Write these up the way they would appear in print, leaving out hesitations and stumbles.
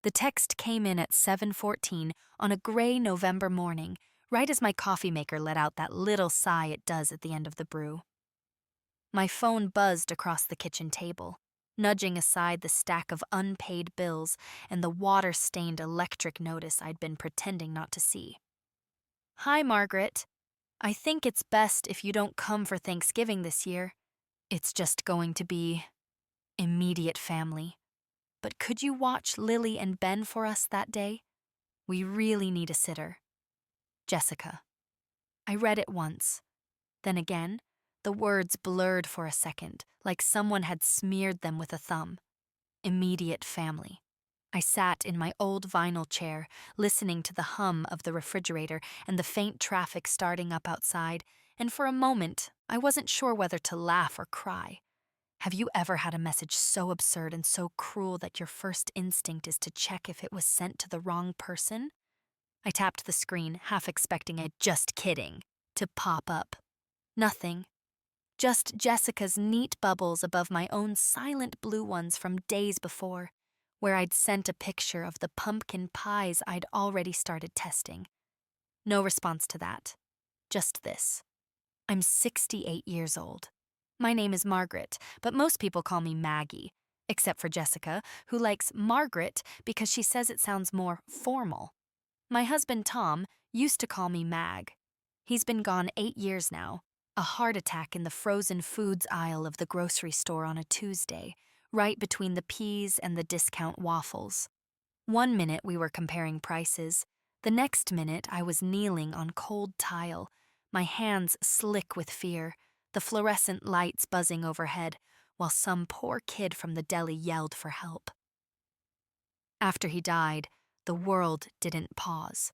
The text came in at 7:14 on a gray November morning, right as my coffee maker let out that little sigh it does at the end of the brew. My phone buzzed across the kitchen table, nudging aside the stack of unpaid bills and the water-stained electric notice I'd been pretending not to see. "Hi, Margaret. I think it's best if you don't come for Thanksgiving this year. It's just going to be immediate family. But could you watch Lily and Ben for us that day? We really need a sitter. Jessica." I read it once. Then again, the words blurred for a second, like someone had smeared them with a thumb. Immediate family. I sat in my old vinyl chair, listening to the hum of the refrigerator and the faint traffic starting up outside, and for a moment, I wasn't sure whether to laugh or cry. Have you ever had a message so absurd and so cruel that your first instinct is to check if it was sent to the wrong person? I tapped the screen, half expecting a "just kidding" to pop up. Nothing. Just Jessica's neat bubbles above my own silent blue ones from days before, where I'd sent a picture of the pumpkin pies I'd already started testing. No response to that. Just this. I'm 68 years old. My name is Margaret, but most people call me Maggie, except for Jessica, who likes Margaret because she says it sounds more formal. My husband Tom used to call me Mag. He's been gone 8 years now, a heart attack in the frozen foods aisle of the grocery store on a Tuesday, right between the peas and the discount waffles. One minute we were comparing prices. The next minute I was kneeling on cold tile, my hands slick with fear, the fluorescent lights buzzing overhead, while some poor kid from the deli yelled for help. After he died, the world didn't pause.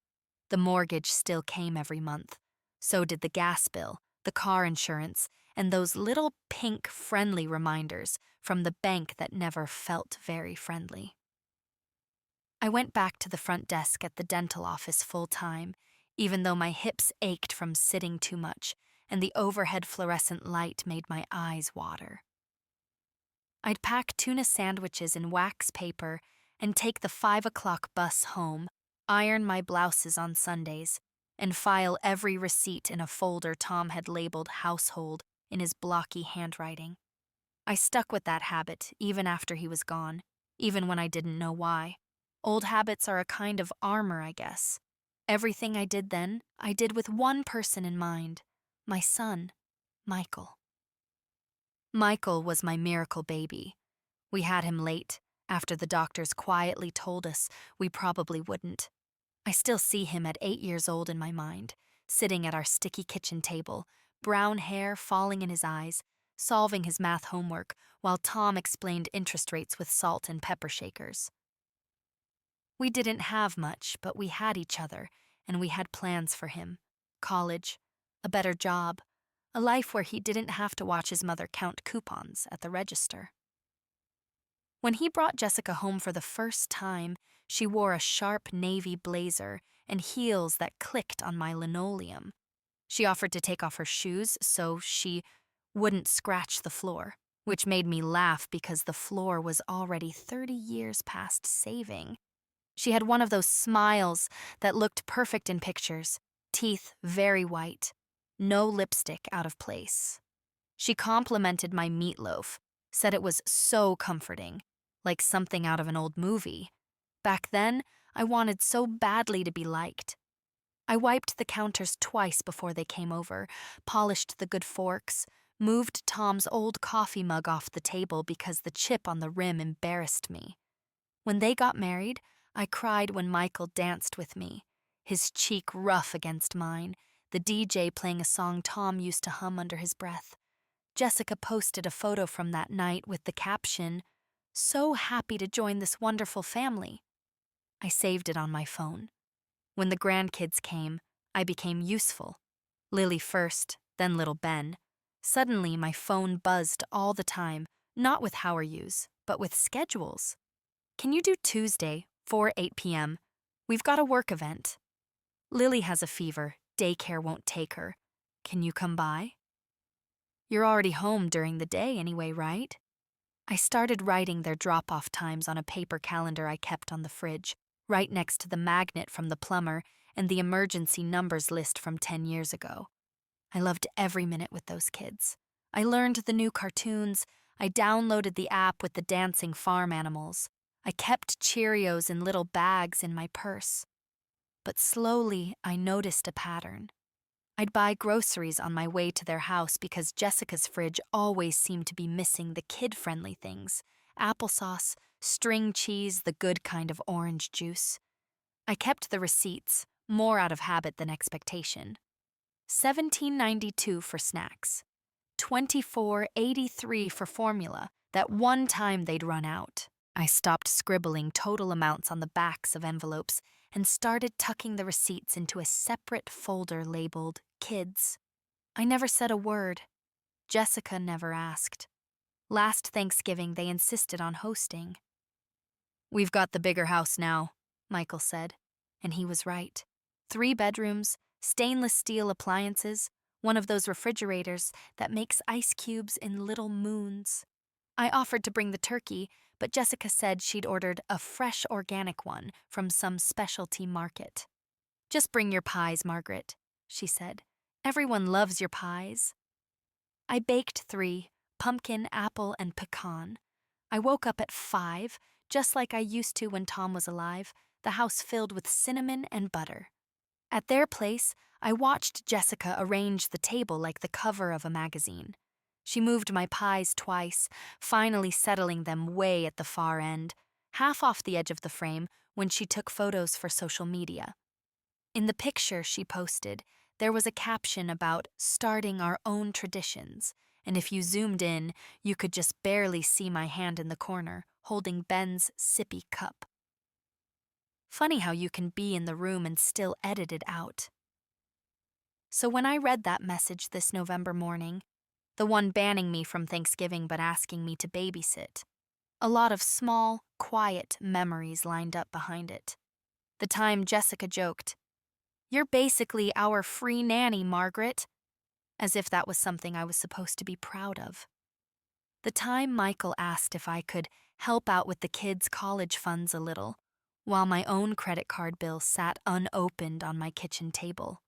The mortgage still came every month. So did the gas bill, the car insurance, and those little pink friendly reminders from the bank that never felt very friendly. I went back to the front desk at the dental office full-time, even though my hips ached from sitting too much, and the overhead fluorescent light made my eyes water. I'd pack tuna sandwiches in wax paper and take the 5 o'clock bus home, iron my blouses on Sundays, and file every receipt in a folder Tom had labeled household in his blocky handwriting. I stuck with that habit even after he was gone, even when I didn't know why. Old habits are a kind of armor, I guess. Everything I did then, I did with one person in mind. My son, Michael. Michael was my miracle baby. We had him late, after the doctors quietly told us we probably wouldn't. I still see him at 8 years old in my mind, sitting at our sticky kitchen table, brown hair falling in his eyes, solving his math homework while Tom explained interest rates with salt and pepper shakers. We didn't have much, but we had each other, and we had plans for him. College, a better job, a life where he didn't have to watch his mother count coupons at the register. When he brought Jessica home for the first time, she wore a sharp navy blazer and heels that clicked on my linoleum. She offered to take off her shoes so she wouldn't scratch the floor, which made me laugh because the floor was already 30 years past saving. She had one of those smiles that looked perfect in pictures, teeth very white, no lipstick out of place. She complimented my meatloaf, said it was so comforting, like something out of an old movie. Back then, I wanted so badly to be liked. I wiped the counters twice before they came over, polished the good forks, moved Tom's old coffee mug off the table because the chip on the rim embarrassed me. When they got married, I cried when Michael danced with me, his cheek rough against mine, the DJ playing a song Tom used to hum under his breath. Jessica posted a photo from that night with the caption, "So happy to join this wonderful family." I saved it on my phone. When the grandkids came, I became useful. Lily first, then little Ben. Suddenly, my phone buzzed all the time, not with how are yous, but with schedules. "Can you do Tuesday, 8 p.m.? We've got a work event. Lily has a fever, daycare won't take her. Can you come by? You're already home during the day anyway, right?" I started writing their drop-off times on a paper calendar I kept on the fridge, right next to the magnet from the plumber and the emergency numbers list from 10 years ago. I loved every minute with those kids. I learned the new cartoons. I downloaded the app with the dancing farm animals. I kept Cheerios in little bags in my purse. But slowly, I noticed a pattern. I'd buy groceries on my way to their house because Jessica's fridge always seemed to be missing the kid-friendly things: applesauce, string cheese, the good kind of orange juice. I kept the receipts, more out of habit than expectation. $17.92 for snacks, $24.83 for formula, that one time they'd run out. I stopped scribbling total amounts on the backs of envelopes and started tucking the receipts into a separate folder labeled Kids. I never said a word. Jessica never asked. Last Thanksgiving, they insisted on hosting. "We've got the bigger house now," Michael said, and he was right. 3 bedrooms, stainless steel appliances, one of those refrigerators that makes ice cubes in little moons. I offered to bring the turkey, but Jessica said she'd ordered a fresh organic one from some specialty market. "Just bring your pies, Margaret," she said. "Everyone loves your pies." I baked 3, pumpkin, apple, and pecan. I woke up at 5, just like I used to when Tom was alive, the house filled with cinnamon and butter. At their place, I watched Jessica arrange the table like the cover of a magazine. She moved my pies twice, finally settling them way at the far end, half off the edge of the frame when she took photos for social media. In the picture she posted, there was a caption about starting our own traditions, and if you zoomed in, you could just barely see my hand in the corner, holding Ben's sippy cup. Funny how you can be in the room and still edit it out. So when I read that message this November morning, the one banning me from Thanksgiving but asking me to babysit, a lot of small, quiet memories lined up behind it. The time Jessica joked, "You're basically our free nanny, Margaret," as if that was something I was supposed to be proud of. The time Michael asked if I could help out with the kids' college funds a little, while my own credit card bill sat unopened on my kitchen table.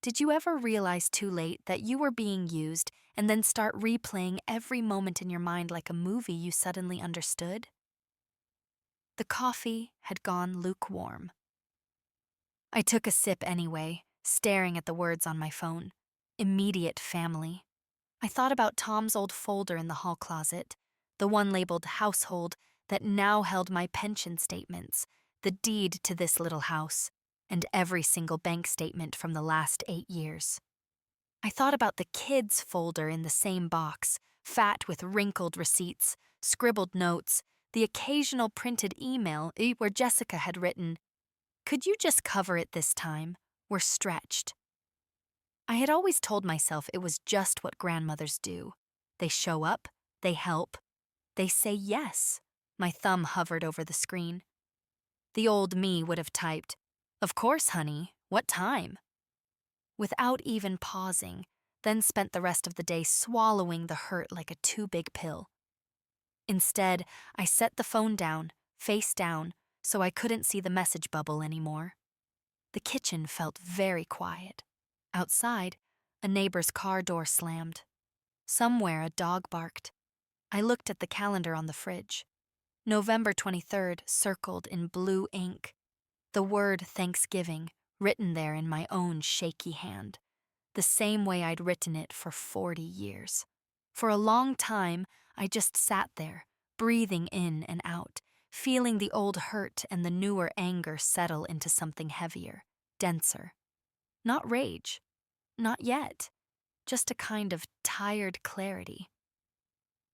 Did you ever realize too late that you were being used and then start replaying every moment in your mind like a movie you suddenly understood? The coffee had gone lukewarm. I took a sip anyway, staring at the words on my phone. Immediate family. I thought about Tom's old folder in the hall closet, the one labeled household that now held my pension statements, the deed to this little house, and every single bank statement from the last 8 years. I thought about the kids folder in the same box, fat with wrinkled receipts, scribbled notes, the occasional printed email where Jessica had written, "Could you just cover it this time? We're stretched." I had always told myself it was just what grandmothers do. They show up, they help, they say yes. My thumb hovered over the screen. The old me would have typed, "Of course, honey, what time?" Without even pausing, then spent the rest of the day swallowing the hurt like a too big pill. Instead, I set the phone down, face down, so I couldn't see the message bubble anymore. The kitchen felt very quiet. Outside, a neighbor's car door slammed. Somewhere a dog barked. I looked at the calendar on the fridge. November 23rd circled in blue ink. The word Thanksgiving written there in my own shaky hand, the same way I'd written it for 40 years. For a long time, I just sat there, breathing in and out, feeling the old hurt and the newer anger settle into something heavier, denser. Not rage. Not yet. Just a kind of tired clarity.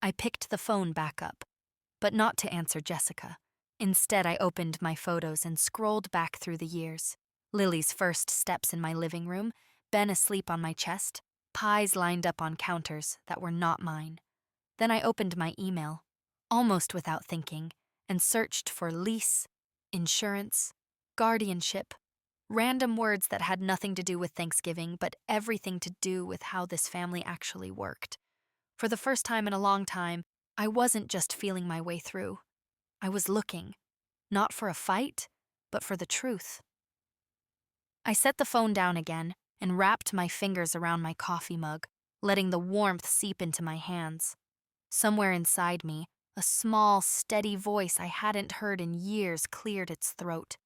I picked the phone back up, but not to answer Jessica. Instead, I opened my photos and scrolled back through the years. Lily's first steps in my living room, Ben asleep on my chest, pies lined up on counters that were not mine. Then I opened my email, almost without thinking, and searched for lease, insurance, guardianship, random words that had nothing to do with Thanksgiving, but everything to do with how this family actually worked. For the first time in a long time, I wasn't just feeling my way through. I was looking, not for a fight, but for the truth. I set the phone down again and wrapped my fingers around my coffee mug, letting the warmth seep into my hands. Somewhere inside me, a small, steady voice I hadn't heard in years cleared its throat.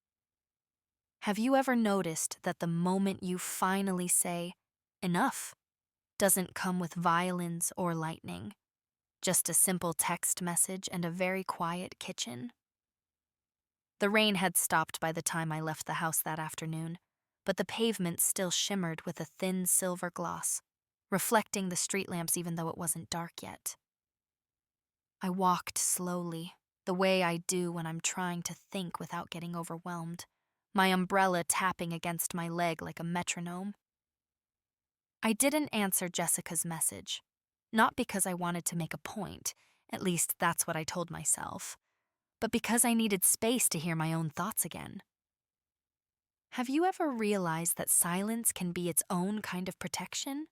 Have you ever noticed that the moment you finally say, "Enough," doesn't come with violins or lightning? Just a simple text message and a very quiet kitchen? The rain had stopped by the time I left the house that afternoon, but the pavement still shimmered with a thin silver gloss, reflecting the street lamps even though it wasn't dark yet. I walked slowly, the way I do when I'm trying to think without getting overwhelmed, my umbrella tapping against my leg like a metronome. I didn't answer Jessica's message, not because I wanted to make a point, at least that's what I told myself, but because I needed space to hear my own thoughts again. Have you ever realized that silence can be its own kind of protection?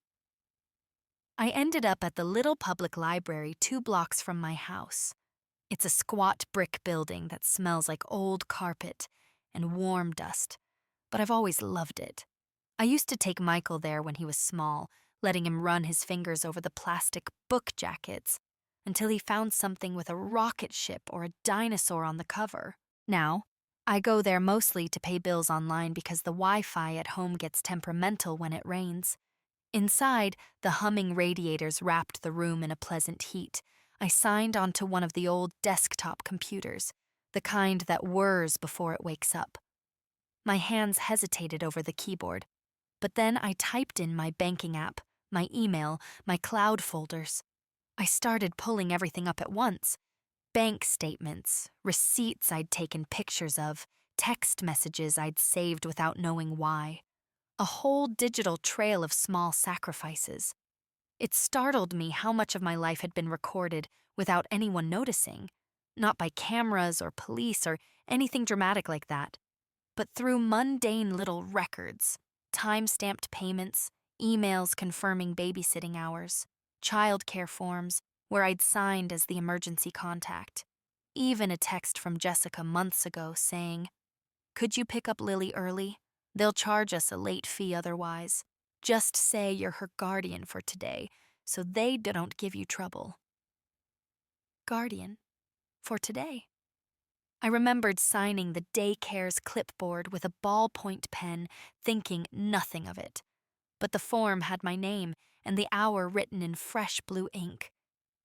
I ended up at the little public library 2 blocks from my house. It's a squat brick building that smells like old carpet and warm dust, but I've always loved it. I used to take Michael there when he was small, letting him run his fingers over the plastic book jackets until he found something with a rocket ship or a dinosaur on the cover. Now, I go there mostly to pay bills online because the Wi-Fi at home gets temperamental when it rains. Inside, the humming radiators wrapped the room in a pleasant heat. I signed onto one of the old desktop computers, the kind that whirs before it wakes up. My hands hesitated over the keyboard, but then I typed in my banking app, my email, my cloud folders. I started pulling everything up at once. Bank statements, receipts I'd taken pictures of, text messages I'd saved without knowing why. A whole digital trail of small sacrifices. It startled me how much of my life had been recorded without anyone noticing, not by cameras or police or anything dramatic like that, but through mundane little records, time-stamped payments, emails confirming babysitting hours, childcare forms where I'd signed as the emergency contact, even a text from Jessica months ago saying, "Could you pick up Lily early? They'll charge us a late fee otherwise. Just say you're her guardian for today, so they don't give you trouble." Guardian? For today? I remembered signing the daycare's clipboard with a ballpoint pen, thinking nothing of it. But the form had my name and the hour written in fresh blue ink.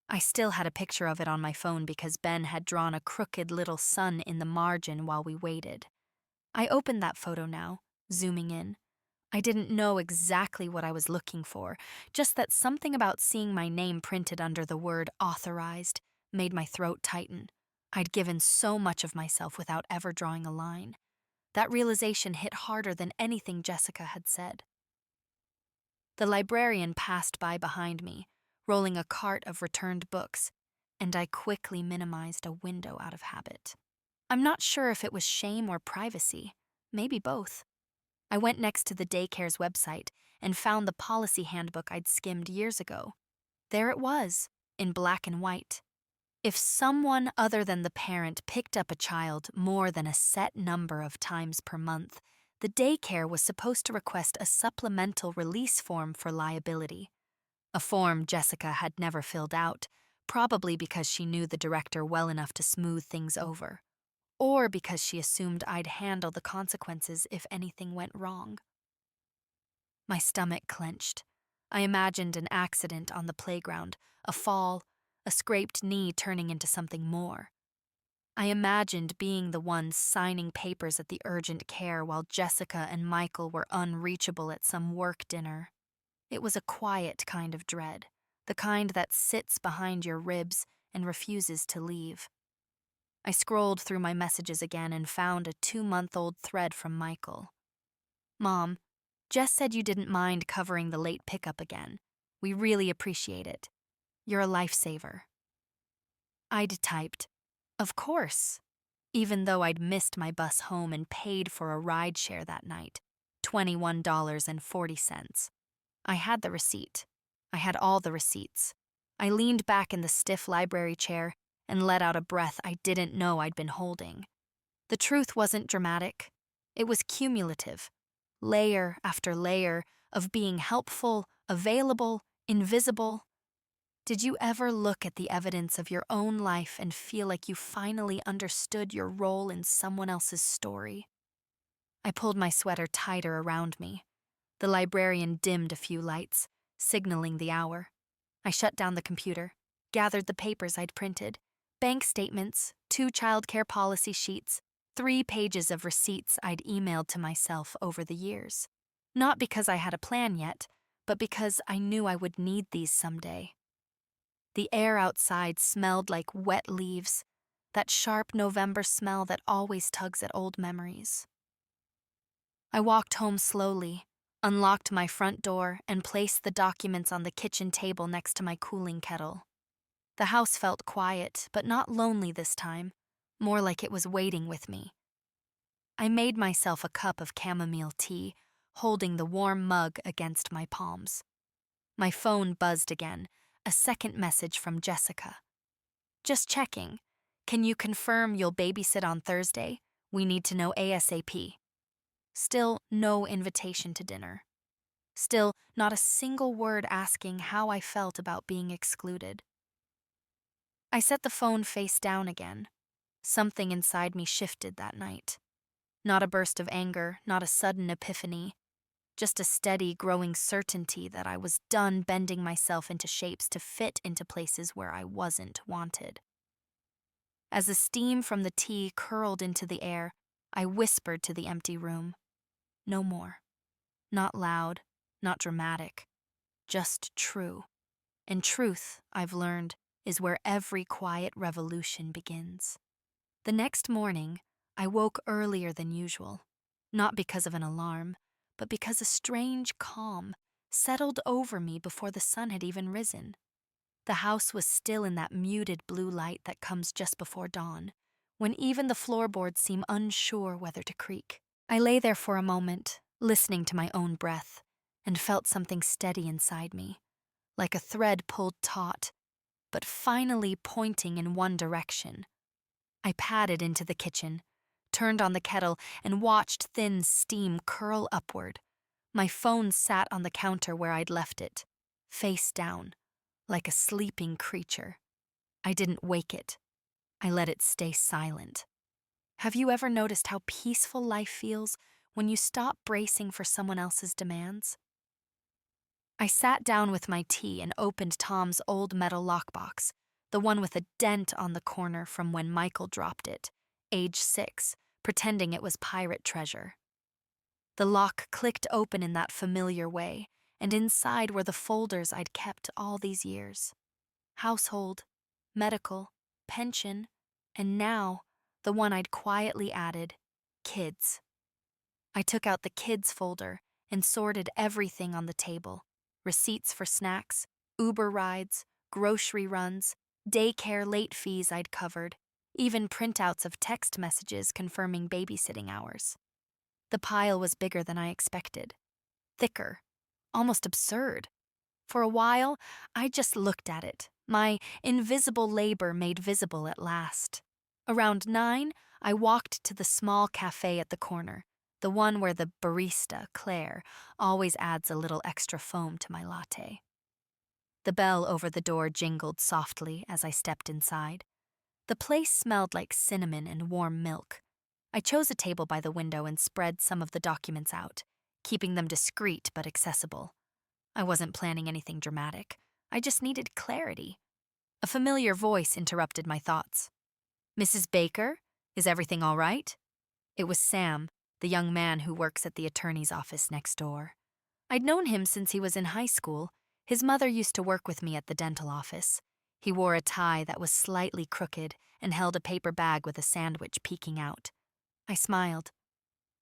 I still had a picture of it on my phone because Ben had drawn a crooked little sun in the margin while we waited. I opened that photo now, zooming in. I didn't know exactly what I was looking for, just that something about seeing my name printed under the word authorized made my throat tighten. I'd given so much of myself without ever drawing a line. That realization hit harder than anything Jessica had said. The librarian passed by behind me, rolling a cart of returned books, and I quickly minimized a window out of habit. I'm not sure if it was shame or privacy, maybe both. I went next to the daycare's website and found the policy handbook I'd skimmed years ago. There it was, in black and white. If someone other than the parent picked up a child more than a set number of times per month, the daycare was supposed to request a supplemental release form for liability. A form Jessica had never filled out, probably because she knew the director well enough to smooth things over, or because she assumed I'd handle the consequences if anything went wrong. My stomach clenched. I imagined an accident on the playground, a fall, a scraped knee turning into something more. I imagined being the one signing papers at the urgent care while Jessica and Michael were unreachable at some work dinner. It was a quiet kind of dread, the kind that sits behind your ribs and refuses to leave. I scrolled through my messages again and found a 2-month-old thread from Michael. "Mom, Jess said you didn't mind covering the late pickup again. We really appreciate it. You're a lifesaver." I'd typed, "Of course," even though I'd missed my bus home and paid for a rideshare that night, $21.40. I had the receipt. I had all the receipts. I leaned back in the stiff library chair and let out a breath I didn't know I'd been holding. The truth wasn't dramatic. It was cumulative, layer after layer of being helpful, available, invisible. Did you ever look at the evidence of your own life and feel like you finally understood your role in someone else's story? I pulled my sweater tighter around me. The librarian dimmed a few lights, signaling the hour. I shut down the computer, gathered the papers I'd printed, bank statements, 2 childcare policy sheets, 3 pages of receipts I'd emailed to myself over the years. Not because I had a plan yet, but because I knew I would need these someday. The air outside smelled like wet leaves, that sharp November smell that always tugs at old memories. I walked home slowly, unlocked my front door, and placed the documents on the kitchen table next to my cooling kettle. The house felt quiet, but not lonely this time, more like it was waiting with me. I made myself a cup of chamomile tea, holding the warm mug against my palms. My phone buzzed again, a second message from Jessica. Just checking. Can you confirm you'll babysit on Thursday? We need to know ASAP. Still no invitation to dinner. Still not a single word asking how I felt about being excluded. I set the phone face down again. Something inside me shifted that night. Not a burst of anger, not a sudden epiphany. Just a steady, growing certainty that I was done bending myself into shapes to fit into places where I wasn't wanted. As the steam from the tea curled into the air, I whispered to the empty room. No more. Not loud, not dramatic. Just true. And truth, I've learned, is where every quiet revolution begins. The next morning, I woke earlier than usual, not because of an alarm, but because a strange calm settled over me before the sun had even risen. The house was still in that muted blue light that comes just before dawn, when even the floorboards seem unsure whether to creak. I lay there for a moment, listening to my own breath, and felt something steady inside me, like a thread pulled taut, but finally pointing in one direction. I padded into the kitchen, turned on the kettle, and watched thin steam curl upward. My phone sat on the counter where I'd left it, face down, like a sleeping creature. I didn't wake it. I let it stay silent. Have you ever noticed how peaceful life feels when you stop bracing for someone else's demands? I sat down with my tea and opened Tom's old metal lockbox, the one with a dent on the corner from when Michael dropped it, age 6, pretending it was pirate treasure. The lock clicked open in that familiar way, and inside were the folders I'd kept all these years. Household, medical, pension, and now, the one I'd quietly added, kids. I took out the kids folder and sorted everything on the table. Receipts for snacks, Uber rides, grocery runs, daycare late fees I'd covered, even printouts of text messages confirming babysitting hours. The pile was bigger than I expected. Thicker, almost absurd. For a while, I just looked at it, my invisible labor made visible at last. Around 9, I walked to the small cafe at the corner, the one where the barista, Claire, always adds a little extra foam to my latte. The bell over the door jingled softly as I stepped inside. The place smelled like cinnamon and warm milk. I chose a table by the window and spread some of the documents out, keeping them discreet but accessible. I wasn't planning anything dramatic. I just needed clarity. A familiar voice interrupted my thoughts. "Mrs. Baker, is everything all right?" It was Sam, the young man who works at the attorney's office next door. I'd known him since he was in high school. His mother used to work with me at the dental office. He wore a tie that was slightly crooked and held a paper bag with a sandwich peeking out. I smiled.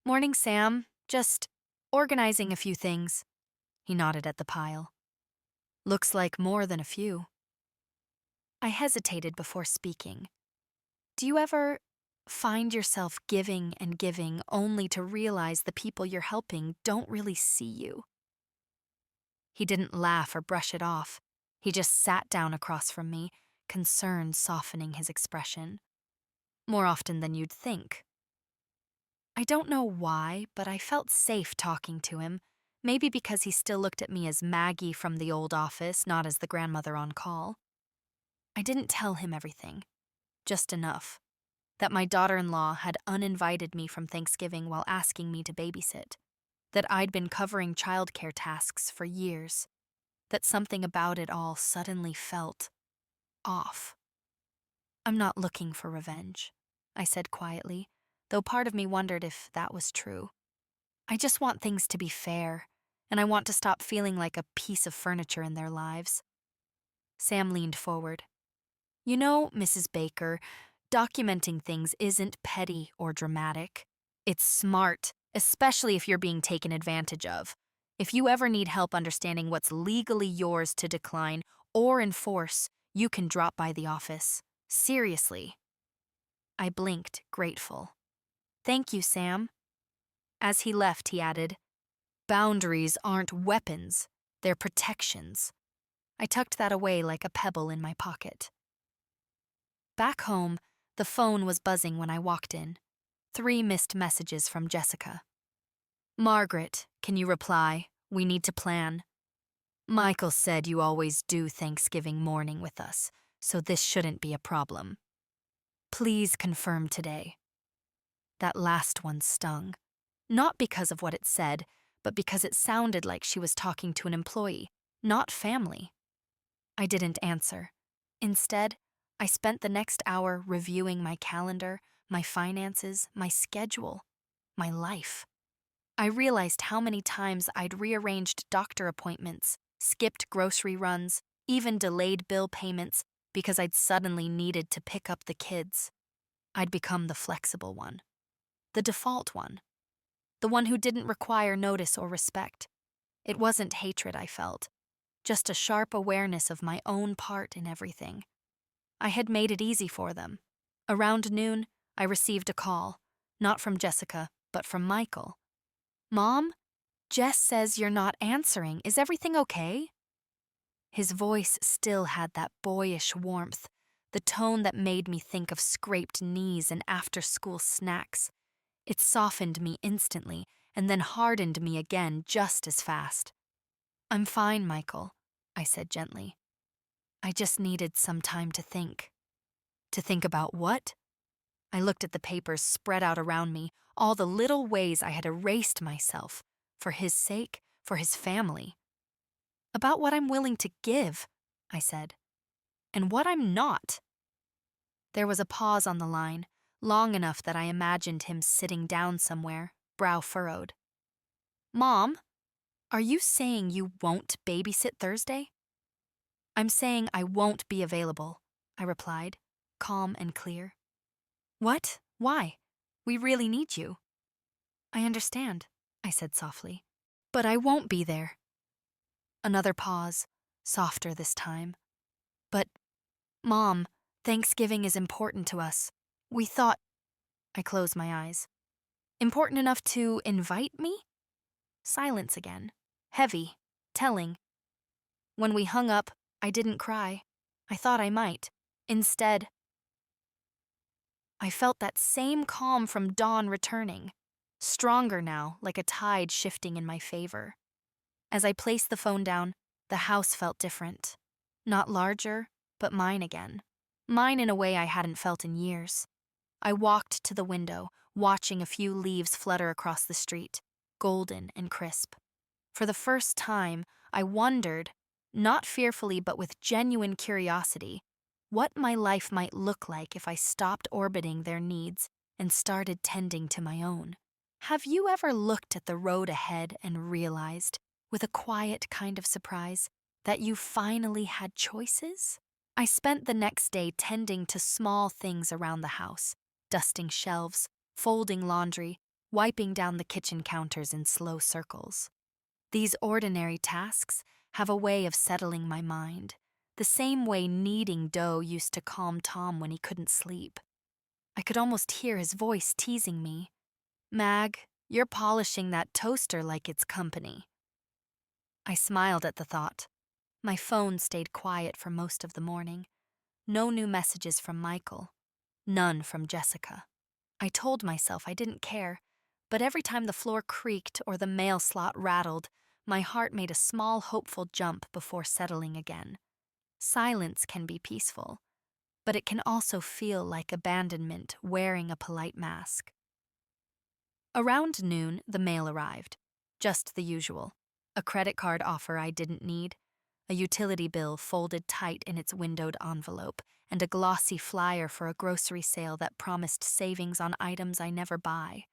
"Morning, Sam. Just organizing a few things." He nodded at the pile. "Looks like more than a few." I hesitated before speaking. Do you ever find yourself giving and giving only to realize the people you're helping don't really see you? He didn't laugh or brush it off. He just sat down across from me, concern softening his expression. More often than you'd think. I don't know why, but I felt safe talking to him, maybe because he still looked at me as Maggie from the old office, not as the grandmother on call. I didn't tell him everything, just enough. That my daughter-in-law had uninvited me from Thanksgiving while asking me to babysit. That I'd been covering childcare tasks for years. That something about it all suddenly felt off. I'm not looking for revenge, I said quietly, though part of me wondered if that was true. I just want things to be fair, and I want to stop feeling like a piece of furniture in their lives. Sam leaned forward. You know, Mrs. Baker, documenting things isn't petty or dramatic. It's smart, especially if you're being taken advantage of. If you ever need help understanding what's legally yours to decline or enforce, you can drop by the office. Seriously. I blinked, grateful. Thank you, Sam. As he left, he added, boundaries aren't weapons, they're protections. I tucked that away like a pebble in my pocket. Back home, the phone was buzzing when I walked in. 3 missed messages from Jessica. Margaret, can you reply? We need to plan. Michael said you always do Thanksgiving morning with us, so this shouldn't be a problem. Please confirm today. That last one stung. Not because of what it said, but because it sounded like she was talking to an employee, not family. I didn't answer. Instead, I spent the next hour reviewing my calendar, my finances, my schedule, my life. I realized how many times I'd rearranged doctor appointments, skipped grocery runs, even delayed bill payments because I'd suddenly needed to pick up the kids. I'd become the flexible one, the default one, the one who didn't require notice or respect. It wasn't hatred I felt, just a sharp awareness of my own part in everything. I had made it easy for them. Around noon, I received a call, not from Jessica, but from Michael. Mom, Jess says you're not answering. Is everything okay? His voice still had that boyish warmth, the tone that made me think of scraped knees and after-school snacks. It softened me instantly and then hardened me again just as fast. I'm fine, Michael, I said gently. I just needed some time to think. To think about what? I looked at the papers spread out around me, all the little ways I had erased myself, for his sake, for his family. About what I'm willing to give, I said, and what I'm not. There was a pause on the line, long enough that I imagined him sitting down somewhere, brow furrowed. Mom, are you saying you won't babysit Thursday? I'm saying I won't be available, I replied, calm and clear. What? Why? We really need you. I understand, I said softly, but I won't be there. Another pause, softer this time. But, Mom, Thanksgiving is important to us. We thought... I closed my eyes. Important enough to invite me? Silence again. Heavy. Telling. When we hung up, I didn't cry. I thought I might. Instead, I felt that same calm from dawn returning. Stronger now, like a tide shifting in my favor. As I placed the phone down, the house felt different. Not larger, but mine again. Mine in a way I hadn't felt in years. I walked to the window, watching a few leaves flutter across the street, golden and crisp. For the first time, I wondered, not fearfully but with genuine curiosity, what my life might look like if I stopped orbiting their needs and started tending to my own. Have you ever looked at the road ahead and realized, with a quiet kind of surprise, that you finally had choices? I spent the next day tending to small things around the house, dusting shelves, folding laundry, wiping down the kitchen counters in slow circles. These ordinary tasks have a way of settling my mind, the same way kneading dough used to calm Tom when he couldn't sleep. I could almost hear his voice teasing me. Mag, you're polishing that toaster like it's company. I smiled at the thought. My phone stayed quiet for most of the morning. No new messages from Michael. None from Jessica. I told myself I didn't care, but every time the floor creaked or the mail slot rattled, my heart made a small, hopeful jump before settling again. Silence can be peaceful, but it can also feel like abandonment wearing a polite mask. Around noon, the mail arrived. Just the usual. A credit card offer I didn't need, a utility bill folded tight in its windowed envelope, and a glossy flyer for a grocery sale that promised savings on items I never buy.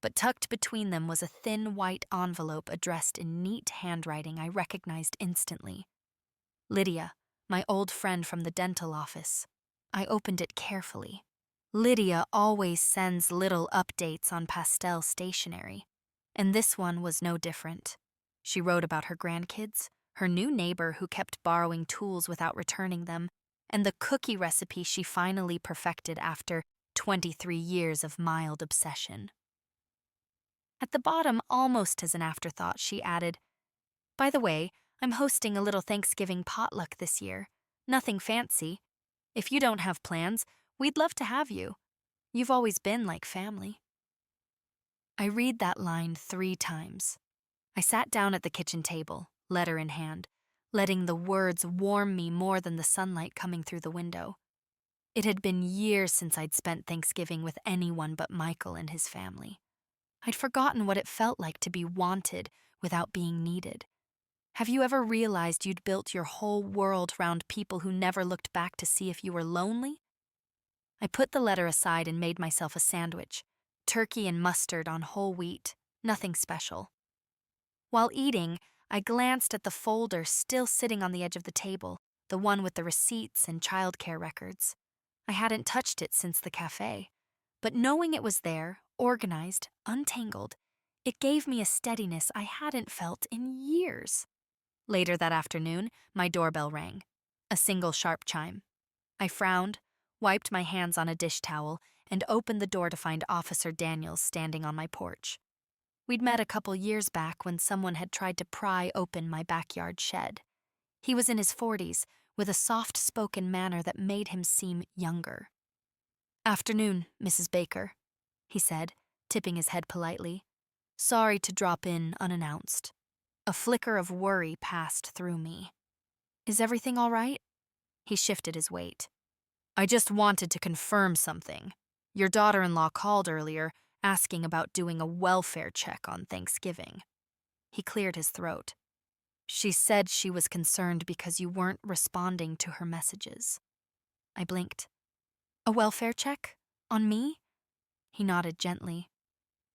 But tucked between them was a thin white envelope addressed in neat handwriting I recognized instantly. Lydia, my old friend from the dental office. I opened it carefully. Lydia always sends little updates on pastel stationery, and this one was no different. She wrote about her grandkids, her new neighbor who kept borrowing tools without returning them, and the cookie recipe she finally perfected after 23 years of mild obsession. At the bottom, almost as an afterthought, she added, "By the way, I'm hosting a little Thanksgiving potluck this year. Nothing fancy. If you don't have plans, we'd love to have you. You've always been like family." I read that line 3 times. I sat down at the kitchen table, letter in hand, letting the words warm me more than the sunlight coming through the window. It had been years since I'd spent Thanksgiving with anyone but Michael and his family. I'd forgotten what it felt like to be wanted without being needed. Have you ever realized you'd built your whole world around people who never looked back to see if you were lonely? I put the letter aside and made myself a sandwich, turkey and mustard on whole wheat, nothing special. While eating, I glanced at the folder still sitting on the edge of the table, the one with the receipts and childcare records. I hadn't touched it since the cafe, but knowing it was there, organized, untangled, it gave me a steadiness I hadn't felt in years. Later that afternoon, my doorbell rang. A single sharp chime. I frowned, wiped my hands on a dish towel, and opened the door to find Officer Daniels standing on my porch. We'd met a couple years back when someone had tried to pry open my backyard shed. He was in his 40s, with a soft-spoken manner that made him seem younger. "Afternoon, Mrs. Baker," he said, tipping his head politely. "Sorry to drop in unannounced." A flicker of worry passed through me. "Is everything all right?" He shifted his weight. "I just wanted to confirm something. Your daughter-in-law called earlier, asking about doing a welfare check on Thanksgiving." He cleared his throat. "She said she was concerned because you weren't responding to her messages." I blinked. "A welfare check? On me?" He nodded gently.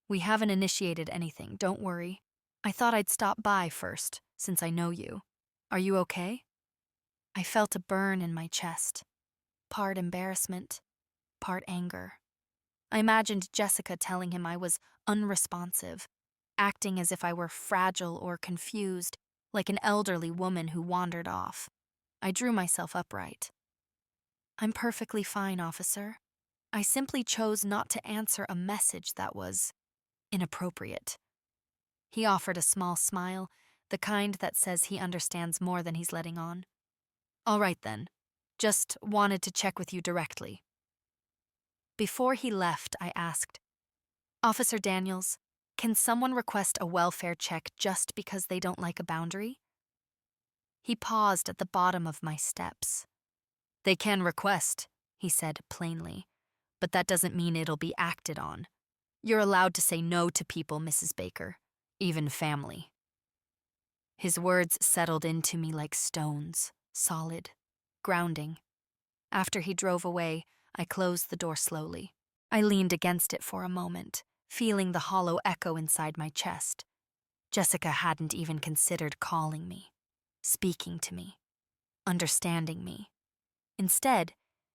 "We haven't initiated anything, don't worry. I thought I'd stop by first, since I know you. Are you okay?" I felt a burn in my chest. Part embarrassment, part anger. I imagined Jessica telling him I was unresponsive, acting as if I were fragile or confused, like an elderly woman who wandered off. I drew myself upright. "I'm perfectly fine, officer. I simply chose not to answer a message that was inappropriate." He offered a small smile, the kind that says he understands more than he's letting on. "All right then. Just wanted to check with you directly." Before he left, I asked, "Officer Daniels, can someone request a welfare check just because they don't like a boundary?" He paused at the bottom of my steps. "They can request," he said plainly, "but that doesn't mean it'll be acted on. You're allowed to say no to people, Mrs. Baker, even family." His words settled into me like stones, solid, grounding. After he drove away, I closed the door slowly. I leaned against it for a moment, feeling the hollow echo inside my chest. Jessica hadn't even considered calling me, speaking to me, understanding me. Instead,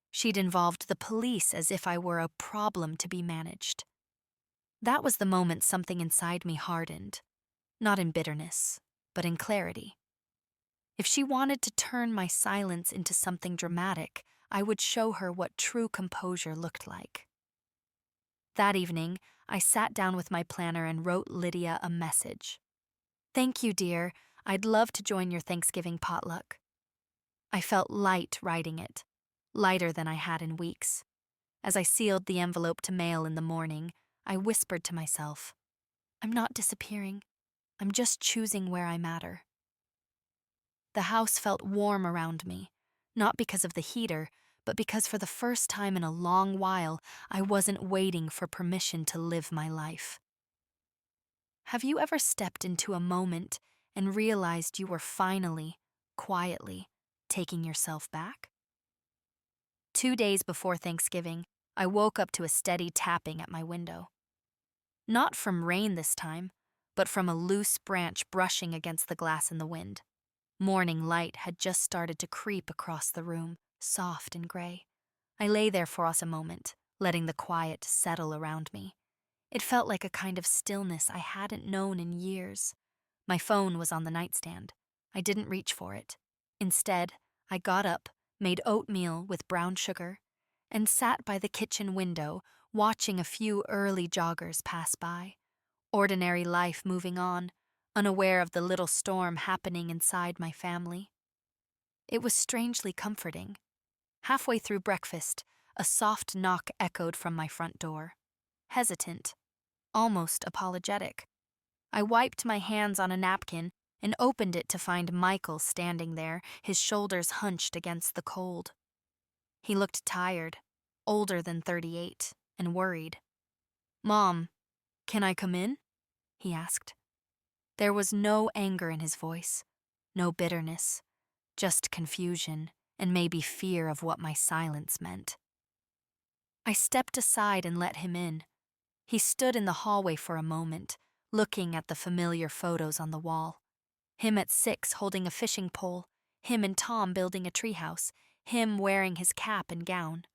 she'd involved the police as if I were a problem to be managed. That was the moment something inside me hardened, not in bitterness, but in clarity. If she wanted to turn my silence into something dramatic, I would show her what true composure looked like. That evening, I sat down with my planner and wrote Lydia a message. "Thank you, dear. I'd love to join your Thanksgiving potluck. I felt light writing it, lighter than I had in weeks. As I sealed the envelope to mail in the morning, I whispered to myself, I'm not disappearing. I'm just choosing where I matter. The house felt warm around me, not because of the heater, but because for the first time in a long while, I wasn't waiting for permission to live my life. Have you ever stepped into a moment and realized you were finally, quietly, taking yourself back? 2 days before Thanksgiving, I woke up to a steady tapping at my window. Not from rain this time, but from a loose branch brushing against the glass in the wind. Morning light had just started to creep across the room, soft and gray. I lay there for us a moment, letting the quiet settle around me. It felt like a kind of stillness I hadn't known in years. My phone was on the nightstand. I didn't reach for it. Instead, I got up, made oatmeal with brown sugar, and sat by the kitchen window, watching a few early joggers pass by. Ordinary life moving on, unaware of the little storm happening inside my family. It was strangely comforting. Halfway through breakfast, a soft knock echoed from my front door. Hesitant, almost apologetic. I wiped my hands on a napkin and opened it to find Michael standing there, his shoulders hunched against the cold. He looked tired, older than 38, and worried. "Mom, can I come in?" he asked. There was no anger in his voice, no bitterness, just confusion and maybe fear of what my silence meant. I stepped aside and let him in. He stood in the hallway for a moment, looking at the familiar photos on the wall. Him at 6 holding a fishing pole, him and Tom building a treehouse, him wearing his cap and gown.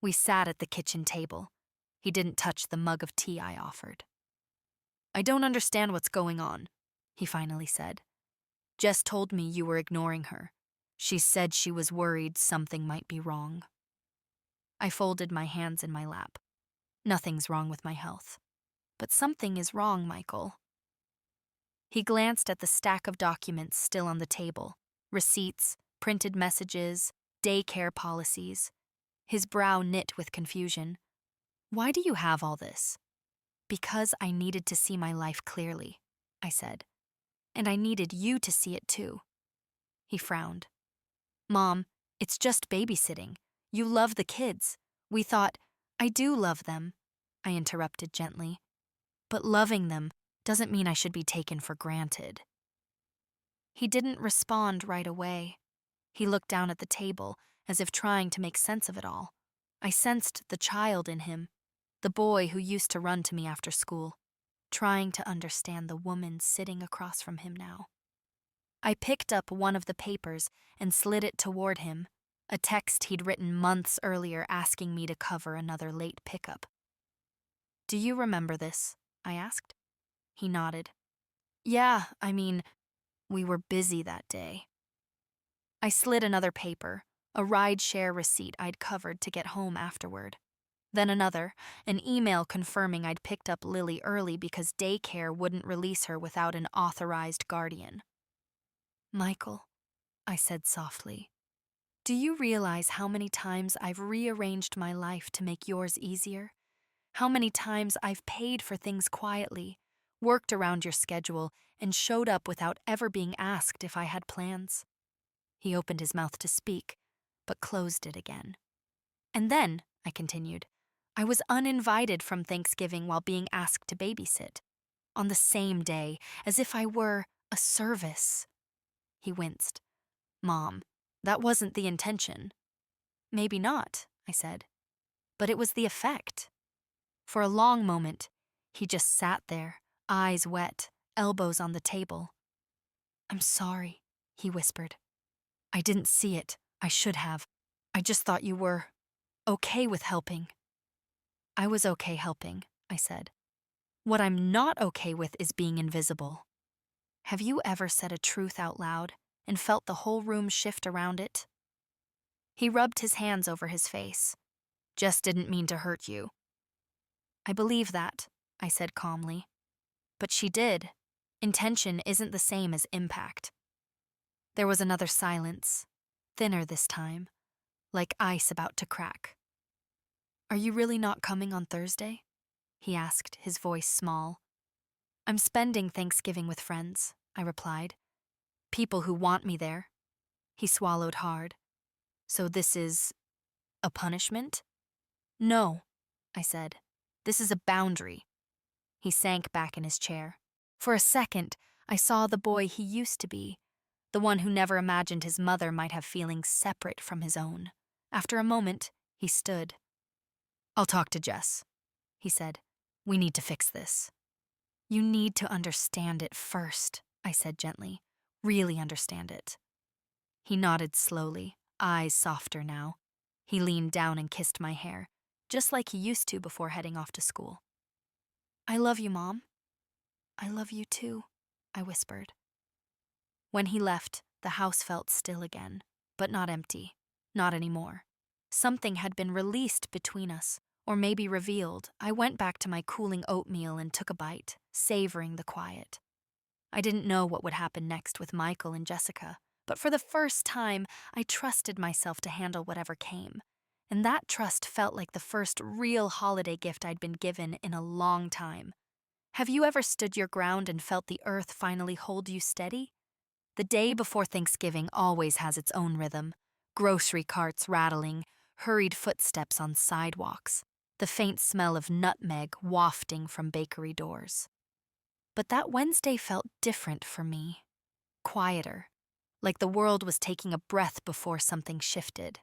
We sat at the kitchen table. He didn't touch the mug of tea I offered. "I don't understand what's going on," he finally said. "Jess told me you were ignoring her. She said she was worried something might be wrong." I folded my hands in my lap. Nothing's wrong with my health. But something is wrong, Michael. He glanced at the stack of documents still on the table, receipts, printed messages, daycare policies. His brow knit with confusion. "Why do you have all this?" "Because I needed to see my life clearly," I said. "And I needed you to see it too." He frowned. "Mom, it's just babysitting. You love the kids. We thought—" "I do love them," I interrupted gently. "But loving them doesn't mean I should be taken for granted." He didn't respond right away. He looked down at the table, as if trying to make sense of it all. I sensed the child in him, the boy who used to run to me after school, trying to understand the woman sitting across from him now. I picked up one of the papers and slid it toward him, a text he'd written months earlier asking me to cover another late pickup. "Do you remember this?" I asked. He nodded. "Yeah, we were busy that day." I slid another paper, a ride-share receipt I'd covered to get home afterward. Then another, an email confirming I'd picked up Lily early because daycare wouldn't release her without an authorized guardian. "Michael," I said softly, "do you realize how many times I've rearranged my life to make yours easier? How many times I've paid for things quietly, worked around your schedule, and showed up without ever being asked if I had plans?" He opened his mouth to speak, but closed it again. "And then," I continued, "I was uninvited from Thanksgiving while being asked to babysit. On the same day, as if I were a service." He winced. "Mom, that wasn't the intention." "Maybe not," I said, "but it was the effect." For a long moment, he just sat there, eyes wet, elbows on the table. "I'm sorry," he whispered. "I didn't see it. I should have. I just thought you were okay with helping." "I was okay helping," I said. "What I'm not okay with is being invisible." Have you ever said a truth out loud and felt the whole room shift around it? He rubbed his hands over his face. "Jess didn't mean to hurt you." "I believe that," I said calmly. "But she did. Intention isn't the same as impact. There was another silence, thinner this time, like ice about to crack. "Are you really not coming on Thursday?" he asked, his voice small. "I'm spending Thanksgiving with friends," I replied. "People who want me there." He swallowed hard. "So this is a punishment?" "No," I said. "This is a boundary." He sank back in his chair. For a second, I saw the boy he used to be, the one who never imagined his mother might have feelings separate from his own. After a moment, he stood. "I'll talk to Jess," he said. "We need to fix this." "You need to understand it first," I said gently. "Really understand it." He nodded slowly, eyes softer now. He leaned down and kissed my hair, just like he used to before heading off to school. "I love you, Mom." "I love you too," I whispered. When he left, the house felt still again, but not empty, not anymore. Something had been released between us, or maybe revealed. I went back to my cooling oatmeal and took a bite, savoring the quiet. I didn't know what would happen next with Michael and Jessica, but for the first time, I trusted myself to handle whatever came. And that trust felt like the first real holiday gift I'd been given in a long time. Have you ever stood your ground and felt the earth finally hold you steady? The day before Thanksgiving always has its own rhythm. Grocery carts rattling, hurried footsteps on sidewalks, the faint smell of nutmeg wafting from bakery doors. But that Wednesday felt different for me. Quieter, like the world was taking a breath before something shifted.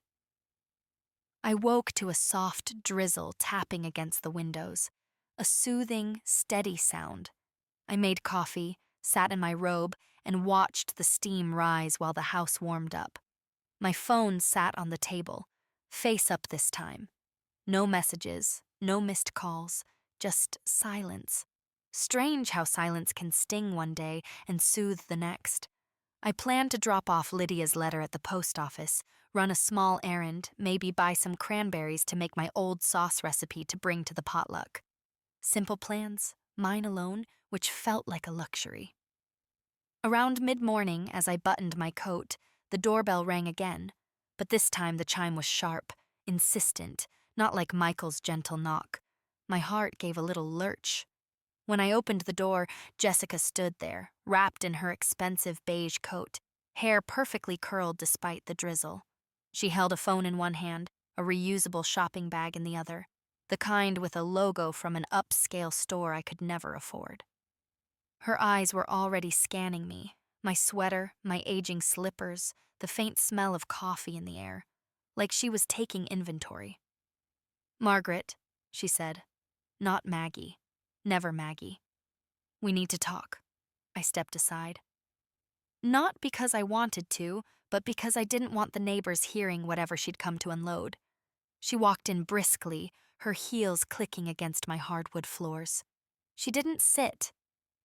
I woke to a soft drizzle tapping against the windows, a soothing, steady sound. I made coffee, sat in my robe, and watched the steam rise while the house warmed up. My phone sat on the table, face up this time. No messages, no missed calls, just silence. Strange how silence can sting one day and soothe the next. I planned to drop off Lydia's letter at the post office, run a small errand, maybe buy some cranberries to make my old sauce recipe to bring to the potluck. Simple plans, mine alone, which felt like a luxury. Around mid-morning, as I buttoned my coat, the doorbell rang again, but this time the chime was sharp, insistent, not like Michael's gentle knock. My heart gave a little lurch. When I opened the door, Jessica stood there, wrapped in her expensive beige coat, hair perfectly curled despite the drizzle. She held a phone in one hand, a reusable shopping bag in the other, the kind with a logo from an upscale store I could never afford. Her eyes were already scanning me, my sweater, my aging slippers, the faint smell of coffee in the air, like she was taking inventory. "Margaret," she said, "not Maggie. Never Maggie. We need to talk." I stepped aside. Not because I wanted to, but because I didn't want the neighbors hearing whatever she'd come to unload. She walked in briskly, her heels clicking against my hardwood floors. She didn't sit.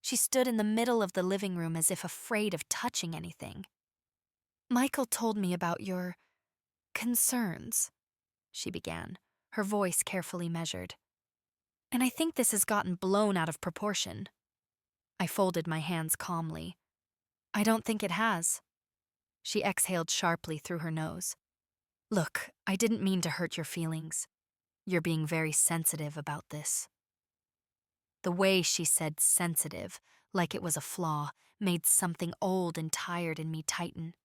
She stood in the middle of the living room as if afraid of touching anything. "Michael told me about your concerns," she began, her voice carefully measured. "And I think this has gotten blown out of proportion." I folded my hands calmly. "I don't think it has." She exhaled sharply through her nose. "Look, I didn't mean to hurt your feelings. You're being very sensitive about this." The way she said sensitive, like it was a flaw, made something old and tired in me tighten.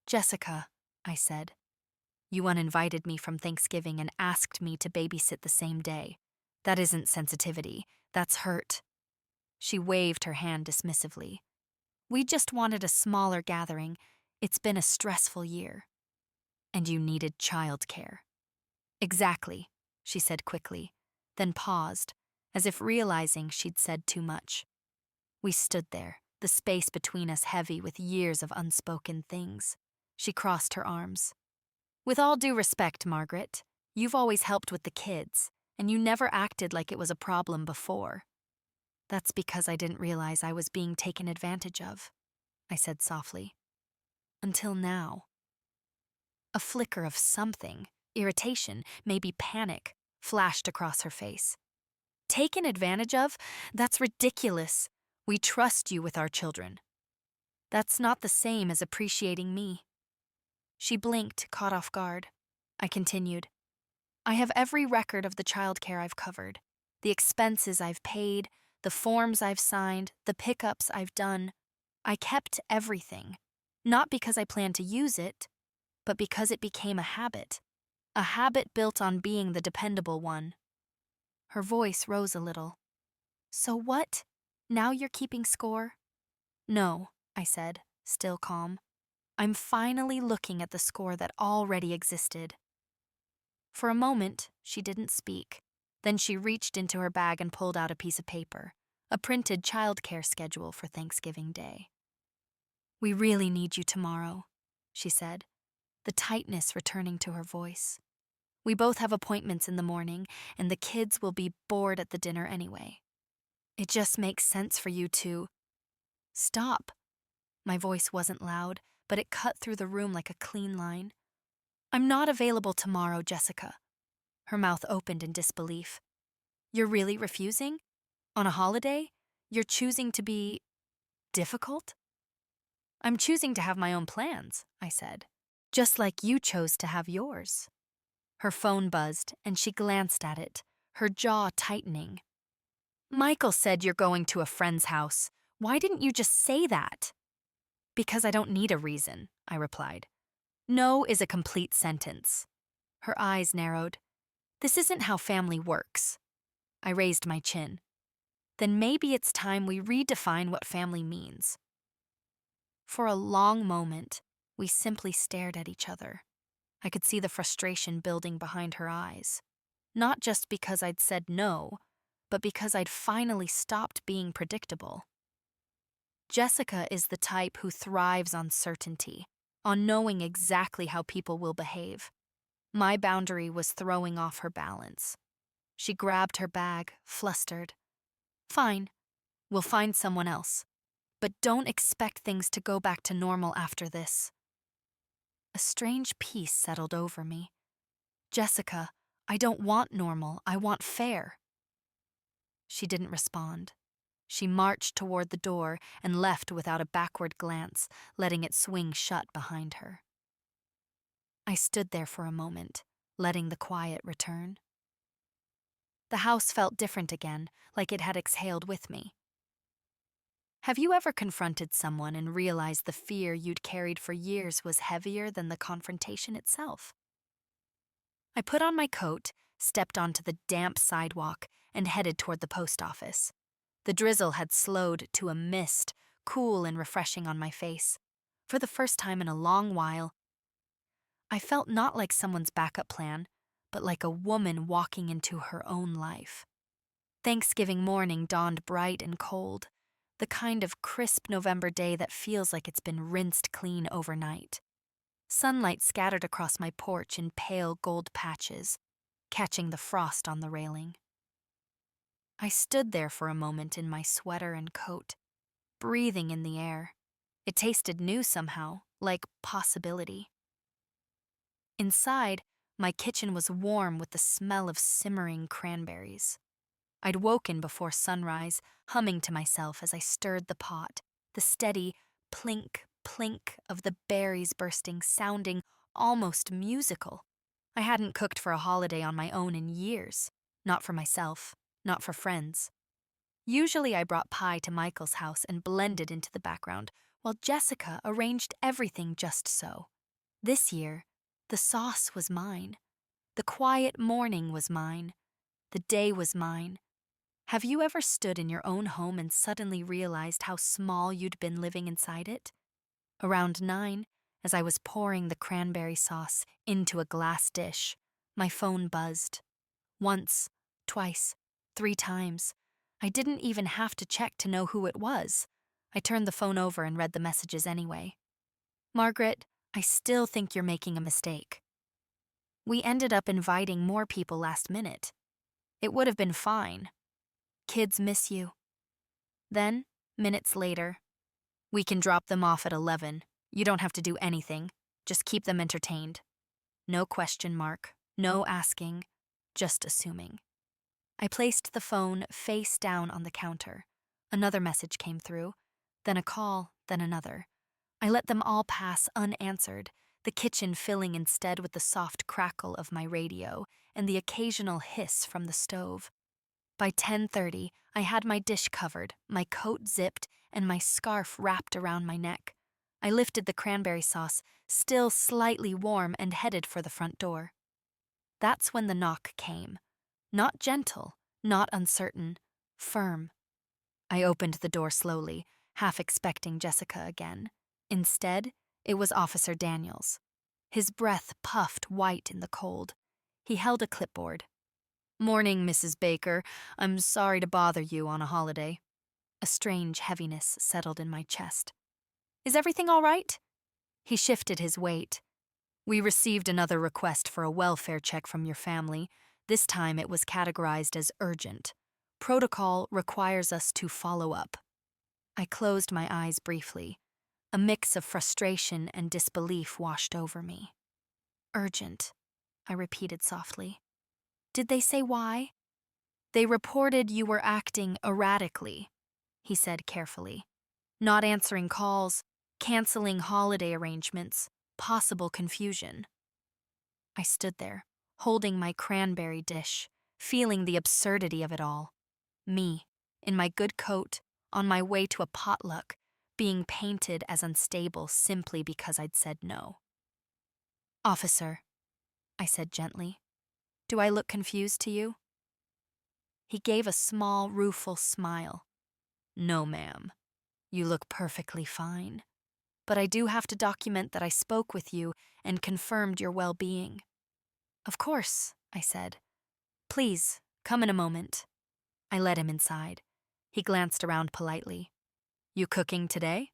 "Jessica," I said, "you uninvited me from Thanksgiving and asked me to babysit the same day. That isn't sensitivity, that's hurt." She waved her hand dismissively. "We just wanted a smaller gathering. It's been a stressful year." "And you needed childcare." "Exactly," she said quickly, then paused, as if realizing she'd said too much. We stood there, the space between us heavy with years of unspoken things. She crossed her arms. "With all due respect, Margaret, you've always helped with the kids, and you never acted like it was a problem before." "That's because I didn't realize I was being taken advantage of," I said softly. "Until now." A flicker of something, irritation, maybe panic, flashed across her face. "Taken advantage of? That's ridiculous. We trust you with our children. That's not the same as appreciating me. She blinked, caught off guard. I continued. I have every record of the childcare I've covered, the expenses I've paid, the forms I've signed, the pickups I've done. I kept everything, not because I planned to use it, but because it became a habit built on being the dependable one. Her voice rose a little. So what? Now you're keeping score? No, I said, still calm. I'm finally looking at the score that already existed. For a moment, she didn't speak. Then she reached into her bag and pulled out a piece of paper, a printed childcare schedule for Thanksgiving Day. We really need you tomorrow, she said, the tightness returning to her voice. We both have appointments in the morning, and the kids will be bored at the dinner anyway. It just makes sense for you to... Stop. My voice wasn't loud, but it cut through the room like a clean line. I'm not available tomorrow, Jessica. Her mouth opened in disbelief. You're really refusing? On a holiday? You're choosing to be... difficult? I'm choosing to have my own plans, I said, just like you chose to have yours. Her phone buzzed, and she glanced at it, her jaw tightening. Michael said you're going to a friend's house. Why didn't you just say that? Because I don't need a reason, I replied. No is a complete sentence. Her eyes narrowed. This isn't how family works. I raised my chin. Then maybe it's time we redefine what family means. For a long moment, we simply stared at each other. I could see the frustration building behind her eyes. Not just because I'd said no, but because I'd finally stopped being predictable. Jessica is the type who thrives on certainty, on knowing exactly how people will behave. My boundary was throwing off her balance. She grabbed her bag, flustered. Fine, we'll find someone else. But don't expect things to go back to normal after this. A strange peace settled over me. Jessica, I don't want normal, I want fair. She didn't respond. She marched toward the door and left without a backward glance, letting it swing shut behind her. I stood there for a moment, letting the quiet return. The house felt different again, like it had exhaled with me. Have you ever confronted someone and realized the fear you'd carried for years was heavier than the confrontation itself? I put on my coat, stepped onto the damp sidewalk, and headed toward the post office. The drizzle had slowed to a mist, cool and refreshing on my face. For the first time in a long while, I felt not like someone's backup plan, but like a woman walking into her own life. Thanksgiving morning dawned bright and cold, the kind of crisp November day that feels like it's been rinsed clean overnight. Sunlight scattered across my porch in pale gold patches, catching the frost on the railing. I stood there for a moment in my sweater and coat, breathing in the air. It tasted new somehow, like possibility. Inside, my kitchen was warm with the smell of simmering cranberries. I'd woken before sunrise, humming to myself as I stirred the pot, the steady plink, plink of the berries bursting sounding almost musical. I hadn't cooked for a holiday on my own in years, not for myself, not for friends. Usually I brought pie to Michael's house and blended into the background, while Jessica arranged everything just so. This year, the sauce was mine. The quiet morning was mine. The day was mine. Have you ever stood in your own home and suddenly realized how small you'd been living inside it? Around 9, as I was pouring the cranberry sauce into a glass dish, my phone buzzed. Once, twice, 3 times. I didn't even have to check to know who it was. I turned the phone over and read the messages anyway. Margaret, I still think you're making a mistake. We ended up inviting more people last minute. It would have been fine. Kids miss you. Then, minutes later, we can drop them off at 11. You don't have to do anything. Just keep them entertained. No question mark, no asking, just assuming. I placed the phone face down on the counter. Another message came through, then a call, then another. I let them all pass unanswered, the kitchen filling instead with the soft crackle of my radio and the occasional hiss from the stove. By 10:30, I had my dish covered, my coat zipped, and my scarf wrapped around my neck. I lifted the cranberry sauce, still slightly warm, and headed for the front door. That's when the knock came. Not gentle, not uncertain, firm. I opened the door slowly, half expecting Jessica again. Instead, it was Officer Daniels. His breath puffed white in the cold. He held a clipboard. "Morning, Mrs. Baker. I'm sorry to bother you on a holiday." A strange heaviness settled in my chest. "Is everything all right?" He shifted his weight. "We received another request for a welfare check from your family. This time it was categorized as urgent. Protocol requires us to follow up." I closed my eyes briefly. A mix of frustration and disbelief washed over me. "Urgent," I repeated softly. "Did they say why?" "They reported you were acting erratically," he said carefully. "Not answering calls, canceling holiday arrangements, possible confusion." I stood there, holding my cranberry dish, feeling the absurdity of it all. Me, in my good coat, on my way to a potluck, being painted as unstable simply because I'd said no. "Officer," I said gently, "do I look confused to you?" He gave a small, rueful smile. "No, ma'am. You look perfectly fine. But I do have to document that I spoke with you and confirmed your well-being." "Of course," I said. "Please, come in a moment." I led him inside. He glanced around politely. "You cooking today?"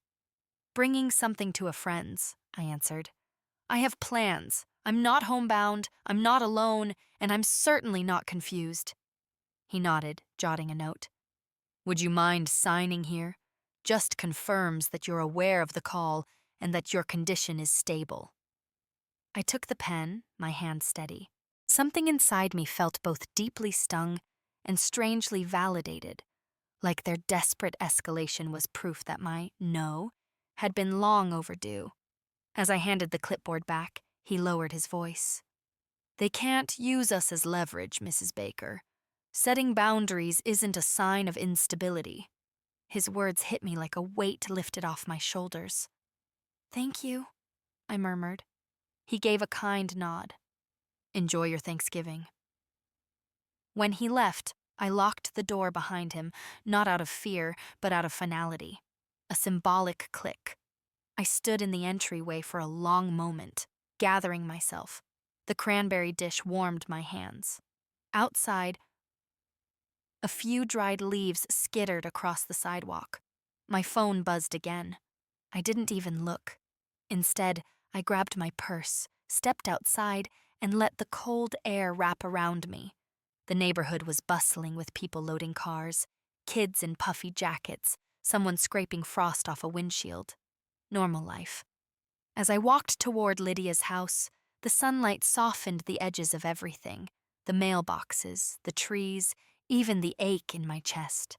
"Bringing something to a friend's," I answered. "I have plans. I'm not homebound, I'm not alone, and I'm certainly not confused." He nodded, jotting a note. "Would you mind signing here? Just confirms that you're aware of the call and that your condition is stable." I took the pen, my hand steady. Something inside me felt both deeply stung and strangely validated, like their desperate escalation was proof that my no had been long overdue. As I handed the clipboard back, he lowered his voice. "They can't use us as leverage, Mrs. Baker. Setting boundaries isn't a sign of instability." His words hit me like a weight lifted off my shoulders. "Thank you," I murmured. He gave a kind nod. "Enjoy your Thanksgiving." When he left, I locked the door behind him, not out of fear, but out of finality. A symbolic click. I stood in the entryway for a long moment, gathering myself. The cranberry dish warmed my hands. Outside, a few dried leaves skittered across the sidewalk. My phone buzzed again. I didn't even look. Instead, I grabbed my purse, stepped outside, and let the cold air wrap around me. The neighborhood was bustling with people loading cars, kids in puffy jackets, someone scraping frost off a windshield. Normal life. As I walked toward Lydia's house, the sunlight softened the edges of everything, the mailboxes, the trees, even the ache in my chest.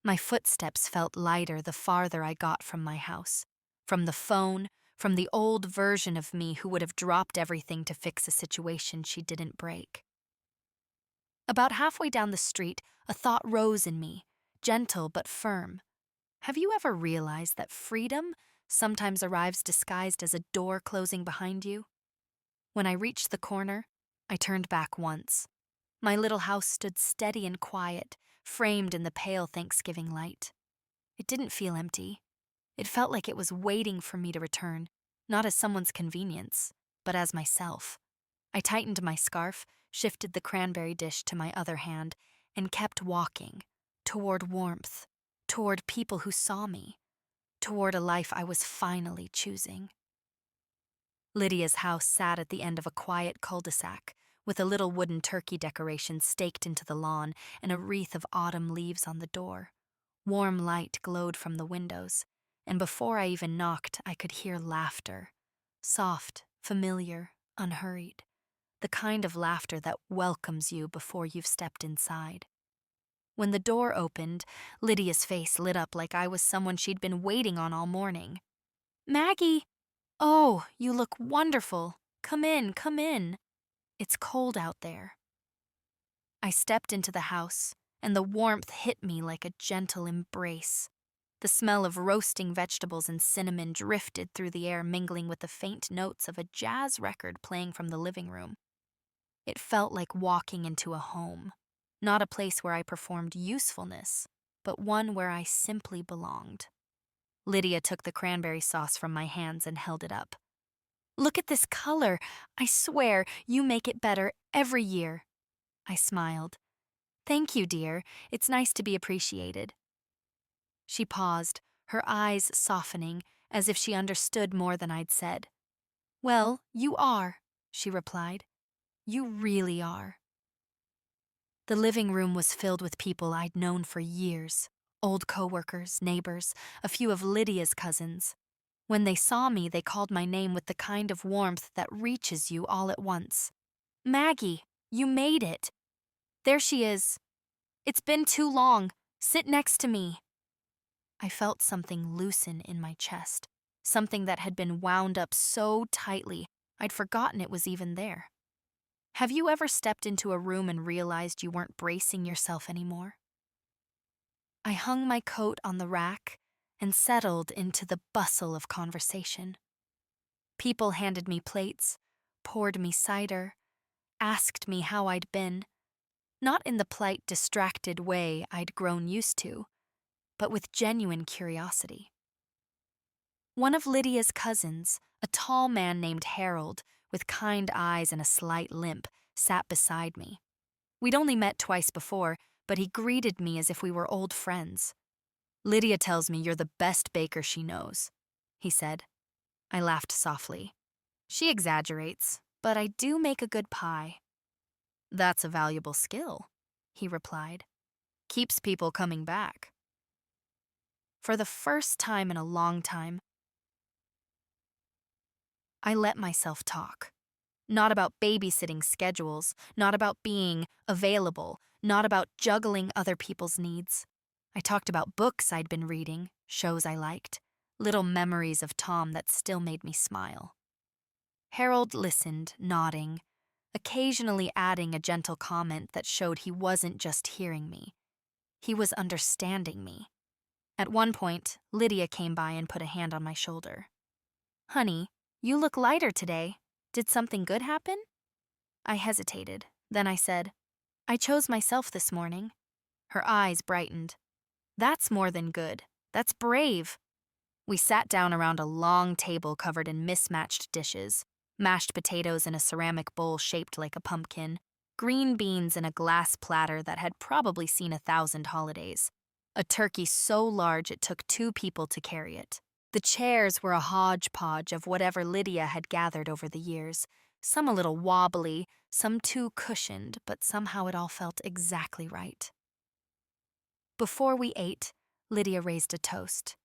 My footsteps felt lighter the farther I got from my house, from the phone, from the old version of me who would have dropped everything to fix a situation she didn't break. About halfway down the street, a thought rose in me, gentle but firm. Have you ever realized that freedom sometimes arrives disguised as a door closing behind you? When I reached the corner, I turned back once. My little house stood steady and quiet, framed in the pale Thanksgiving light. It didn't feel empty. It felt like it was waiting for me to return, not as someone's convenience, but as myself. I tightened my scarf, shifted the cranberry dish to my other hand, and kept walking, toward warmth, toward people who saw me, toward a life I was finally choosing. Lydia's house sat at the end of a quiet cul-de-sac, with a little wooden turkey decoration staked into the lawn and a wreath of autumn leaves on the door. Warm light glowed from the windows, and before I even knocked, I could hear laughter. Soft, familiar, unhurried. The kind of laughter that welcomes you before you've stepped inside. When the door opened, Lydia's face lit up like I was someone she'd been waiting on all morning. "Maggie! Oh, you look wonderful. Come in, come in. It's cold out there." I stepped into the house, and the warmth hit me like a gentle embrace. The smell of roasting vegetables and cinnamon drifted through the air, mingling with the faint notes of a jazz record playing from the living room. It felt like walking into a home, not a place where I performed usefulness, but one where I simply belonged. Lydia took the cranberry sauce from my hands and held it up. "Look at this color. I swear, you make it better every year." I smiled. "Thank you, dear. It's nice to be appreciated." She paused, her eyes softening, as if she understood more than I'd said. "Well, you are," she replied. "You really are." The living room was filled with people I'd known for years. Old coworkers, neighbors, a few of Lydia's cousins. When they saw me, they called my name with the kind of warmth that reaches you all at once. "Maggie, you made it. There she is. It's been too long. Sit next to me." I felt something loosen in my chest, something that had been wound up so tightly I'd forgotten it was even there. Have you ever stepped into a room and realized you weren't bracing yourself anymore? I hung my coat on the rack and settled into the bustle of conversation. People handed me plates, poured me cider, asked me how I'd been, not in the polite, distracted way I'd grown used to, but with genuine curiosity. One of Lydia's cousins, a tall man named Harold, with kind eyes and a slight limp, sat beside me. We'd only met twice before, but he greeted me as if we were old friends. "Lydia tells me you're the best baker she knows," he said. I laughed softly. "She exaggerates, but I do make a good pie." "That's a valuable skill," he replied. "Keeps people coming back." For the first time in a long time, I let myself talk. Not about babysitting schedules, not about being available, not about juggling other people's needs. I talked about books I'd been reading, shows I liked, little memories of Tom that still made me smile. Harold listened, nodding, occasionally adding a gentle comment that showed he wasn't just hearing me. He was understanding me. At one point, Lydia came by and put a hand on my shoulder. "Honey, you look lighter today. Did something good happen?" I hesitated. Then I said, "I chose myself this morning." Her eyes brightened. "That's more than good. That's brave." We sat down around a long table covered in mismatched dishes, mashed potatoes in a ceramic bowl shaped like a pumpkin, green beans in a glass platter that had probably seen 1,000 holidays, a turkey so large it took 2 people to carry it. The chairs were a hodgepodge of whatever Lydia had gathered over the years, some a little wobbly, some too cushioned, but somehow it all felt exactly right. Before we ate, Lydia raised a toast.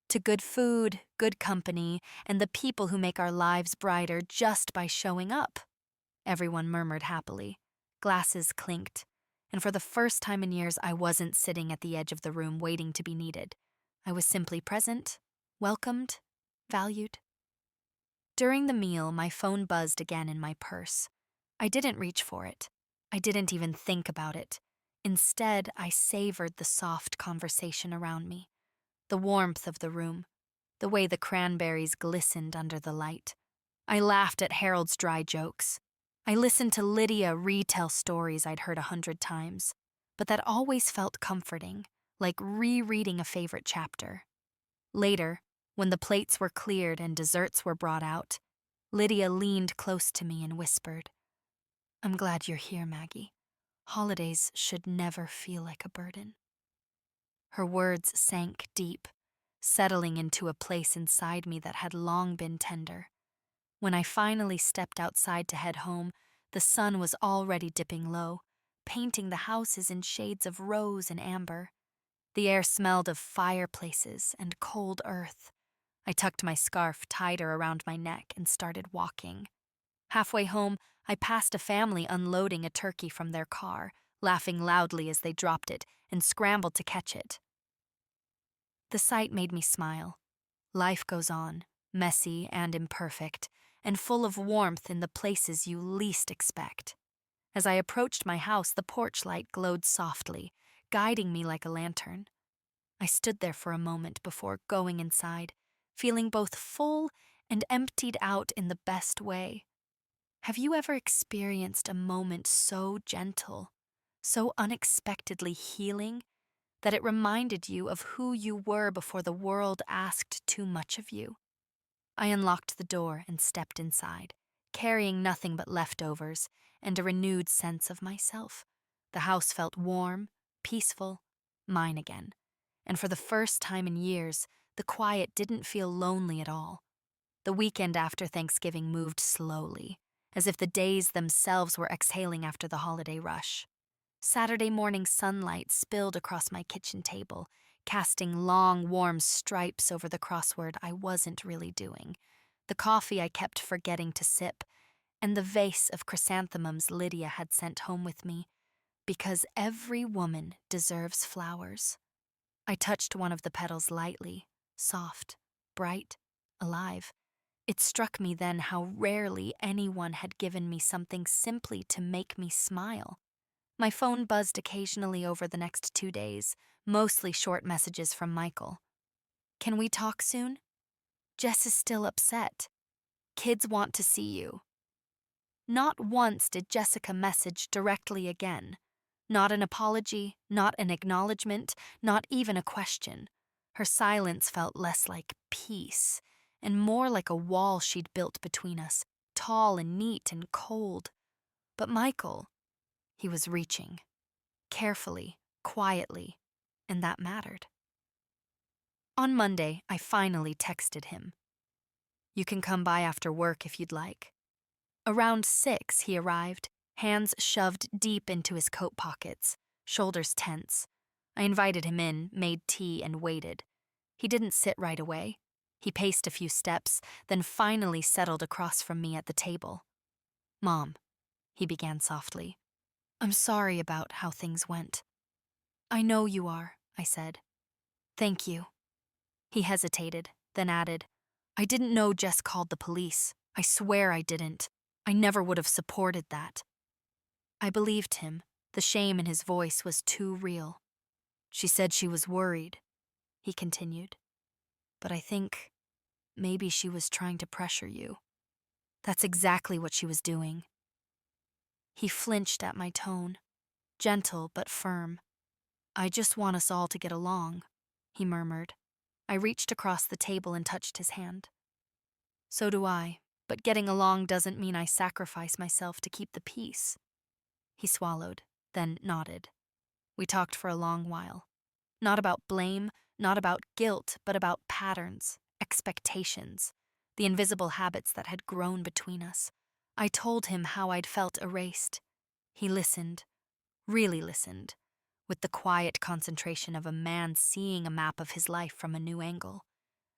To good food, good company, and the people who make our lives brighter just by showing up. Everyone murmured happily. Glasses clinked, and for the first time in years, I wasn't sitting at the edge of the room waiting to be needed. I was simply present, welcomed, valued. During the meal, my phone buzzed again in my purse. I didn't reach for it. I didn't even think about it. Instead, I savored the soft conversation around me, the warmth of the room, the way the cranberries glistened under the light. I laughed at Harold's dry jokes. I listened to Lydia retell stories I'd heard 100 times, but that always felt comforting, like rereading a favorite chapter. Later, when the plates were cleared and desserts were brought out, Lydia leaned close to me and whispered, "I'm glad you're here, Maggie. Holidays should never feel like a burden." Her words sank deep, settling into a place inside me that had long been tender. When I finally stepped outside to head home, the sun was already dipping low, painting the houses in shades of rose and amber. The air smelled of fireplaces and cold earth. I tucked my scarf tighter around my neck and started walking. Halfway home, I passed a family unloading a turkey from their car, laughing loudly as they dropped it and scrambled to catch it. The sight made me smile. Life goes on, messy and imperfect, and full of warmth in the places you least expect. As I approached my house, the porch light glowed softly, guiding me like a lantern. I stood there for a moment before going inside, feeling both full and emptied out in the best way. Have you ever experienced a moment so gentle, so unexpectedly healing, that it reminded you of who you were before the world asked too much of you? I unlocked the door and stepped inside, carrying nothing but leftovers and a renewed sense of myself. The house felt warm, peaceful, mine again. And for the first time in years, the quiet didn't feel lonely at all. The weekend after Thanksgiving moved slowly, as if the days themselves were exhaling after the holiday rush. Saturday morning sunlight spilled across my kitchen table, casting long, warm stripes over the crossword I wasn't really doing, the coffee I kept forgetting to sip, and the vase of chrysanthemums Lydia had sent home with me, because every woman deserves flowers. I touched one of the petals lightly, soft, bright, alive. It struck me then how rarely anyone had given me something simply to make me smile. My phone buzzed occasionally over the next 2 days, mostly short messages from Michael. "Can we talk soon? Jess is still upset. Kids want to see you." Not once did Jessica message directly again. Not an apology, not an acknowledgement, not even a question. Her silence felt less like peace, and more like a wall she'd built between us, tall and neat and cold. But Michael, he was reaching. Carefully, quietly, and that mattered. On Monday, I finally texted him. "You can come by after work if you'd like." Around 6, he arrived, hands shoved deep into his coat pockets, shoulders tense. I invited him in, made tea, and waited. He didn't sit right away. He paced a few steps, then finally settled across from me at the table. "Mom," he began softly, "I'm sorry about how things went." "I know you are," I said. "Thank you." He hesitated, then added, "I didn't know Jess called the police. I swear I didn't. I never would have supported that." I believed him. The shame in his voice was too real. "She said she was worried," he continued. "But I think maybe she was trying to pressure you. That's exactly what she was doing." He flinched at my tone, gentle but firm. "I just want us all to get along," he murmured. I reached across the table and touched his hand. "So do I, but getting along doesn't mean I sacrifice myself to keep the peace." He swallowed, then nodded. We talked for a long while. Not about blame, not about guilt, but about patterns, expectations, the invisible habits that had grown between us. I told him how I'd felt erased. He listened, really listened, with the quiet concentration of a man seeing a map of his life from a new angle.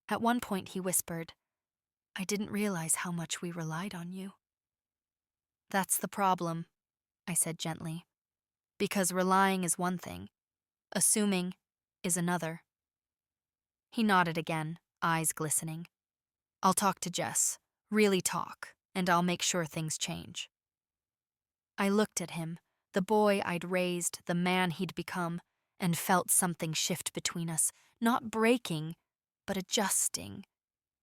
At one point he whispered, "I didn't realize how much we relied on you." "That's the problem," I said gently, "because relying is one thing, assuming is another." He nodded again, eyes glistening. "I'll talk to Jess, really talk, and I'll make sure things change." I looked at him, the boy I'd raised, the man he'd become, and felt something shift between us, not breaking, but adjusting,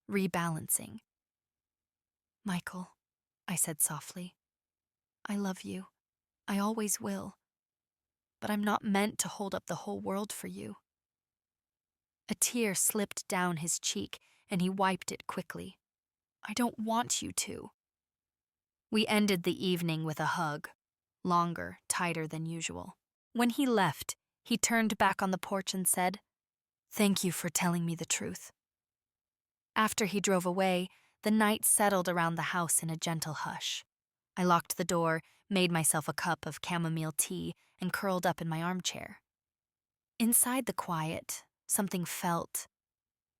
rebalancing. "Michael," I said softly, "I love you. I always will. But I'm not meant to hold up the whole world for you." A tear slipped down his cheek, and he wiped it quickly. "I don't want you to." We ended the evening with a hug, longer, tighter than usual. When he left, he turned back on the porch and said, "Thank you for telling me the truth." After he drove away, the night settled around the house in a gentle hush. I locked the door, made myself a cup of chamomile tea, and curled up in my armchair. Inside the quiet, something felt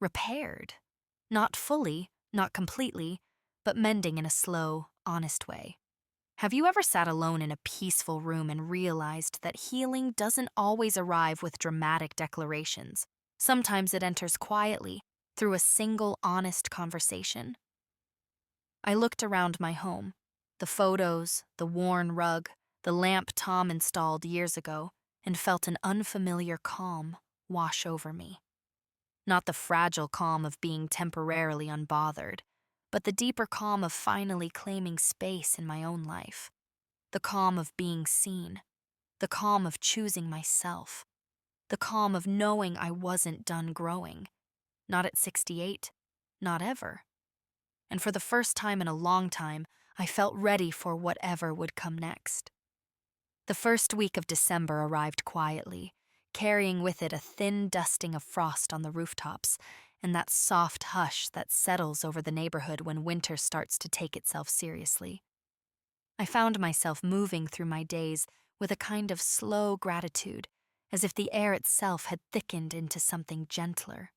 repaired. Not fully, not completely, but mending in a slow, honest way. Have you ever sat alone in a peaceful room and realized that healing doesn't always arrive with dramatic declarations? Sometimes it enters quietly, through a single honest conversation. I looked around my home. The photos, the worn rug, the lamp Tom installed years ago, and felt an unfamiliar calm wash over me. Not the fragile calm of being temporarily unbothered, but the deeper calm of finally claiming space in my own life. The calm of being seen. The calm of choosing myself. The calm of knowing I wasn't done growing. Not at 68, not ever. And for the first time in a long time, I felt ready for whatever would come next. The first week of December arrived quietly, carrying with it a thin dusting of frost on the rooftops and that soft hush that settles over the neighborhood when winter starts to take itself seriously. I found myself moving through my days with a kind of slow gratitude, as if the air itself had thickened into something gentler.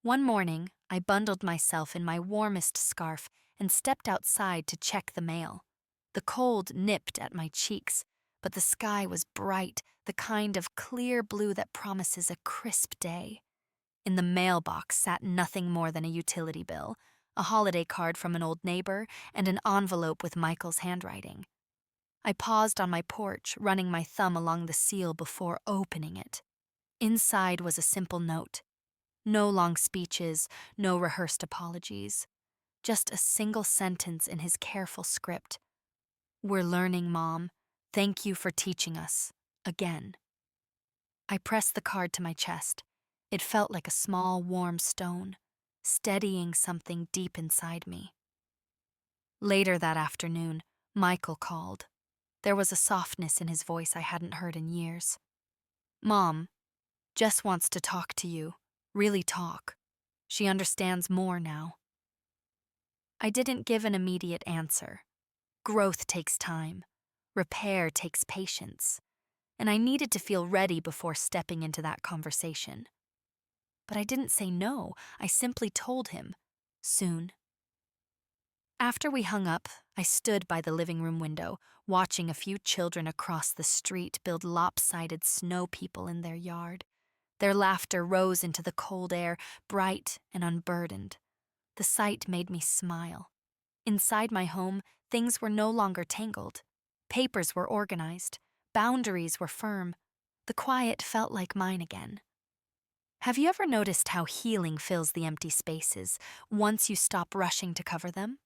One morning, I bundled myself in my warmest scarf and stepped outside to check the mail. The cold nipped at my cheeks, but the sky was bright, the kind of clear blue that promises a crisp day. In the mailbox sat nothing more than a utility bill, a holiday card from an old neighbor, and an envelope with Michael's handwriting. I paused on my porch, running my thumb along the seal before opening it. Inside was a simple note. No long speeches, no rehearsed apologies. Just a single sentence in his careful script. "We're learning, Mom. Thank you for teaching us. Again." I pressed the card to my chest. It felt like a small, warm stone, steadying something deep inside me. Later that afternoon, Michael called. There was a softness in his voice I hadn't heard in years. "Mom, Jess wants to talk to you. Really talk. She understands more now." I didn't give an immediate answer. Growth takes time. Repair takes patience. And I needed to feel ready before stepping into that conversation. But I didn't say no. I simply told him, soon. After we hung up, I stood by the living room window, watching a few children across the street build lopsided snow people in their yard. Their laughter rose into the cold air, bright and unburdened. The sight made me smile. Inside my home, things were no longer tangled. Papers were organized. Boundaries were firm. The quiet felt like mine again. Have you ever noticed how healing fills the empty spaces once you stop rushing to cover them?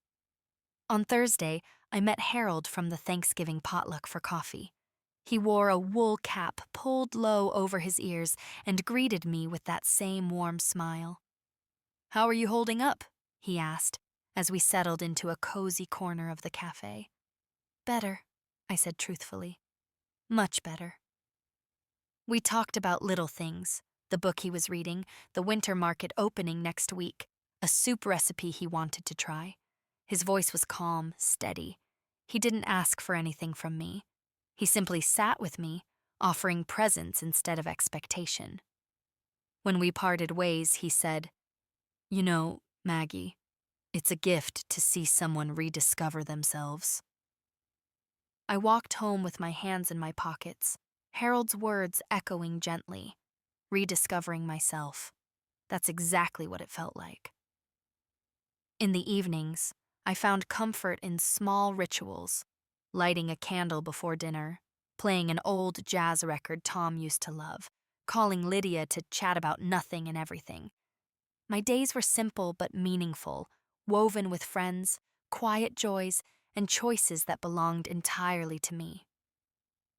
On Thursday, I met Harold from the Thanksgiving potluck for coffee. He wore a wool cap pulled low over his ears and greeted me with that same warm smile. "How are you holding up?" he asked, as we settled into a cozy corner of the cafe. "Better," I said truthfully. "Much better." We talked about little things, the book he was reading, the winter market opening next week, a soup recipe he wanted to try. His voice was calm, steady. He didn't ask for anything from me. He simply sat with me, offering presence instead of expectation. When we parted ways, he said, "You know, Maggie, it's a gift to see someone rediscover themselves." I walked home with my hands in my pockets, Harold's words echoing gently, rediscovering myself. That's exactly what it felt like. In the evenings, I found comfort in small rituals, lighting a candle before dinner, playing an old jazz record Tom used to love, calling Lydia to chat about nothing and everything. My days were simple but meaningful, woven with friends, quiet joys, and choices that belonged entirely to me.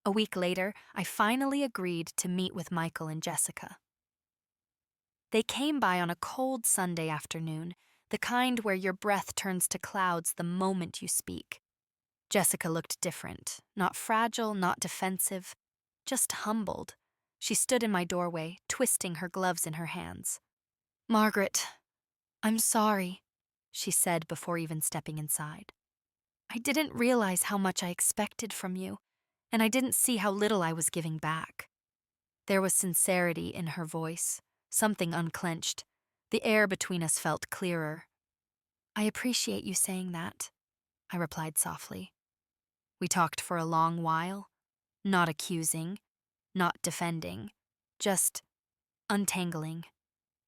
A week later, I finally agreed to meet with Michael and Jessica. They came by on a cold Sunday afternoon, the kind where your breath turns to clouds the moment you speak. Jessica looked different, not fragile, not defensive, just humbled. She stood in my doorway, twisting her gloves in her hands. "Margaret, I'm sorry," she said before even stepping inside. "I didn't realize how much I expected from you, and I didn't see how little I was giving back." There was sincerity in her voice, something unclenched. The air between us felt clearer. "I appreciate you saying that," I replied softly. We talked for a long while, not accusing, not defending, just untangling.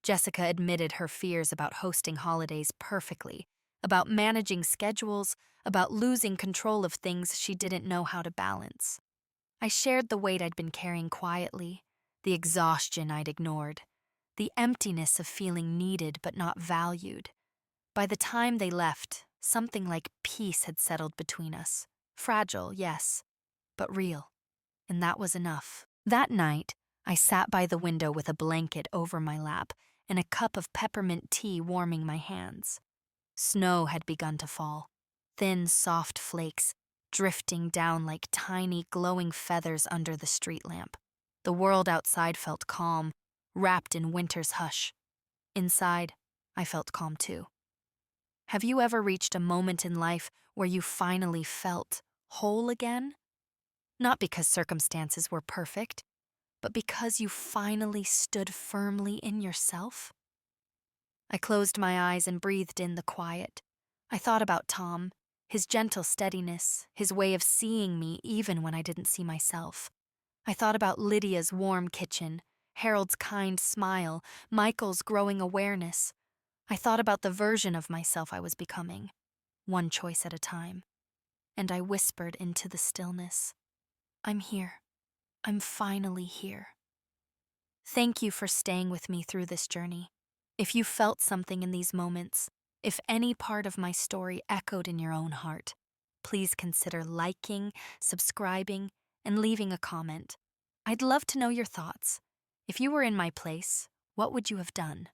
Jessica admitted her fears about hosting holidays perfectly, about managing schedules, about losing control of things she didn't know how to balance. I shared the weight I'd been carrying quietly, the exhaustion I'd ignored, the emptiness of feeling needed but not valued. By the time they left, something like peace had settled between us. Fragile, yes, but real. And that was enough. That night, I sat by the window with a blanket over my lap and a cup of peppermint tea warming my hands. Snow had begun to fall, thin, soft flakes drifting down like tiny, glowing feathers under the street lamp. The world outside felt calm, wrapped in winter's hush. Inside, I felt calm too. Have you ever reached a moment in life where you finally felt whole again? Not because circumstances were perfect, but because you finally stood firmly in yourself? I closed my eyes and breathed in the quiet. I thought about Tom, his gentle steadiness, his way of seeing me even when I didn't see myself. I thought about Lydia's warm kitchen, Harold's kind smile, Michael's growing awareness. I thought about the version of myself I was becoming, one choice at a time. And I whispered into the stillness, I'm here. I'm finally here. Thank you for staying with me through this journey. If you felt something in these moments, if any part of my story echoed in your own heart, please consider liking, subscribing, and leaving a comment. I'd love to know your thoughts. If you were in my place, what would you have done?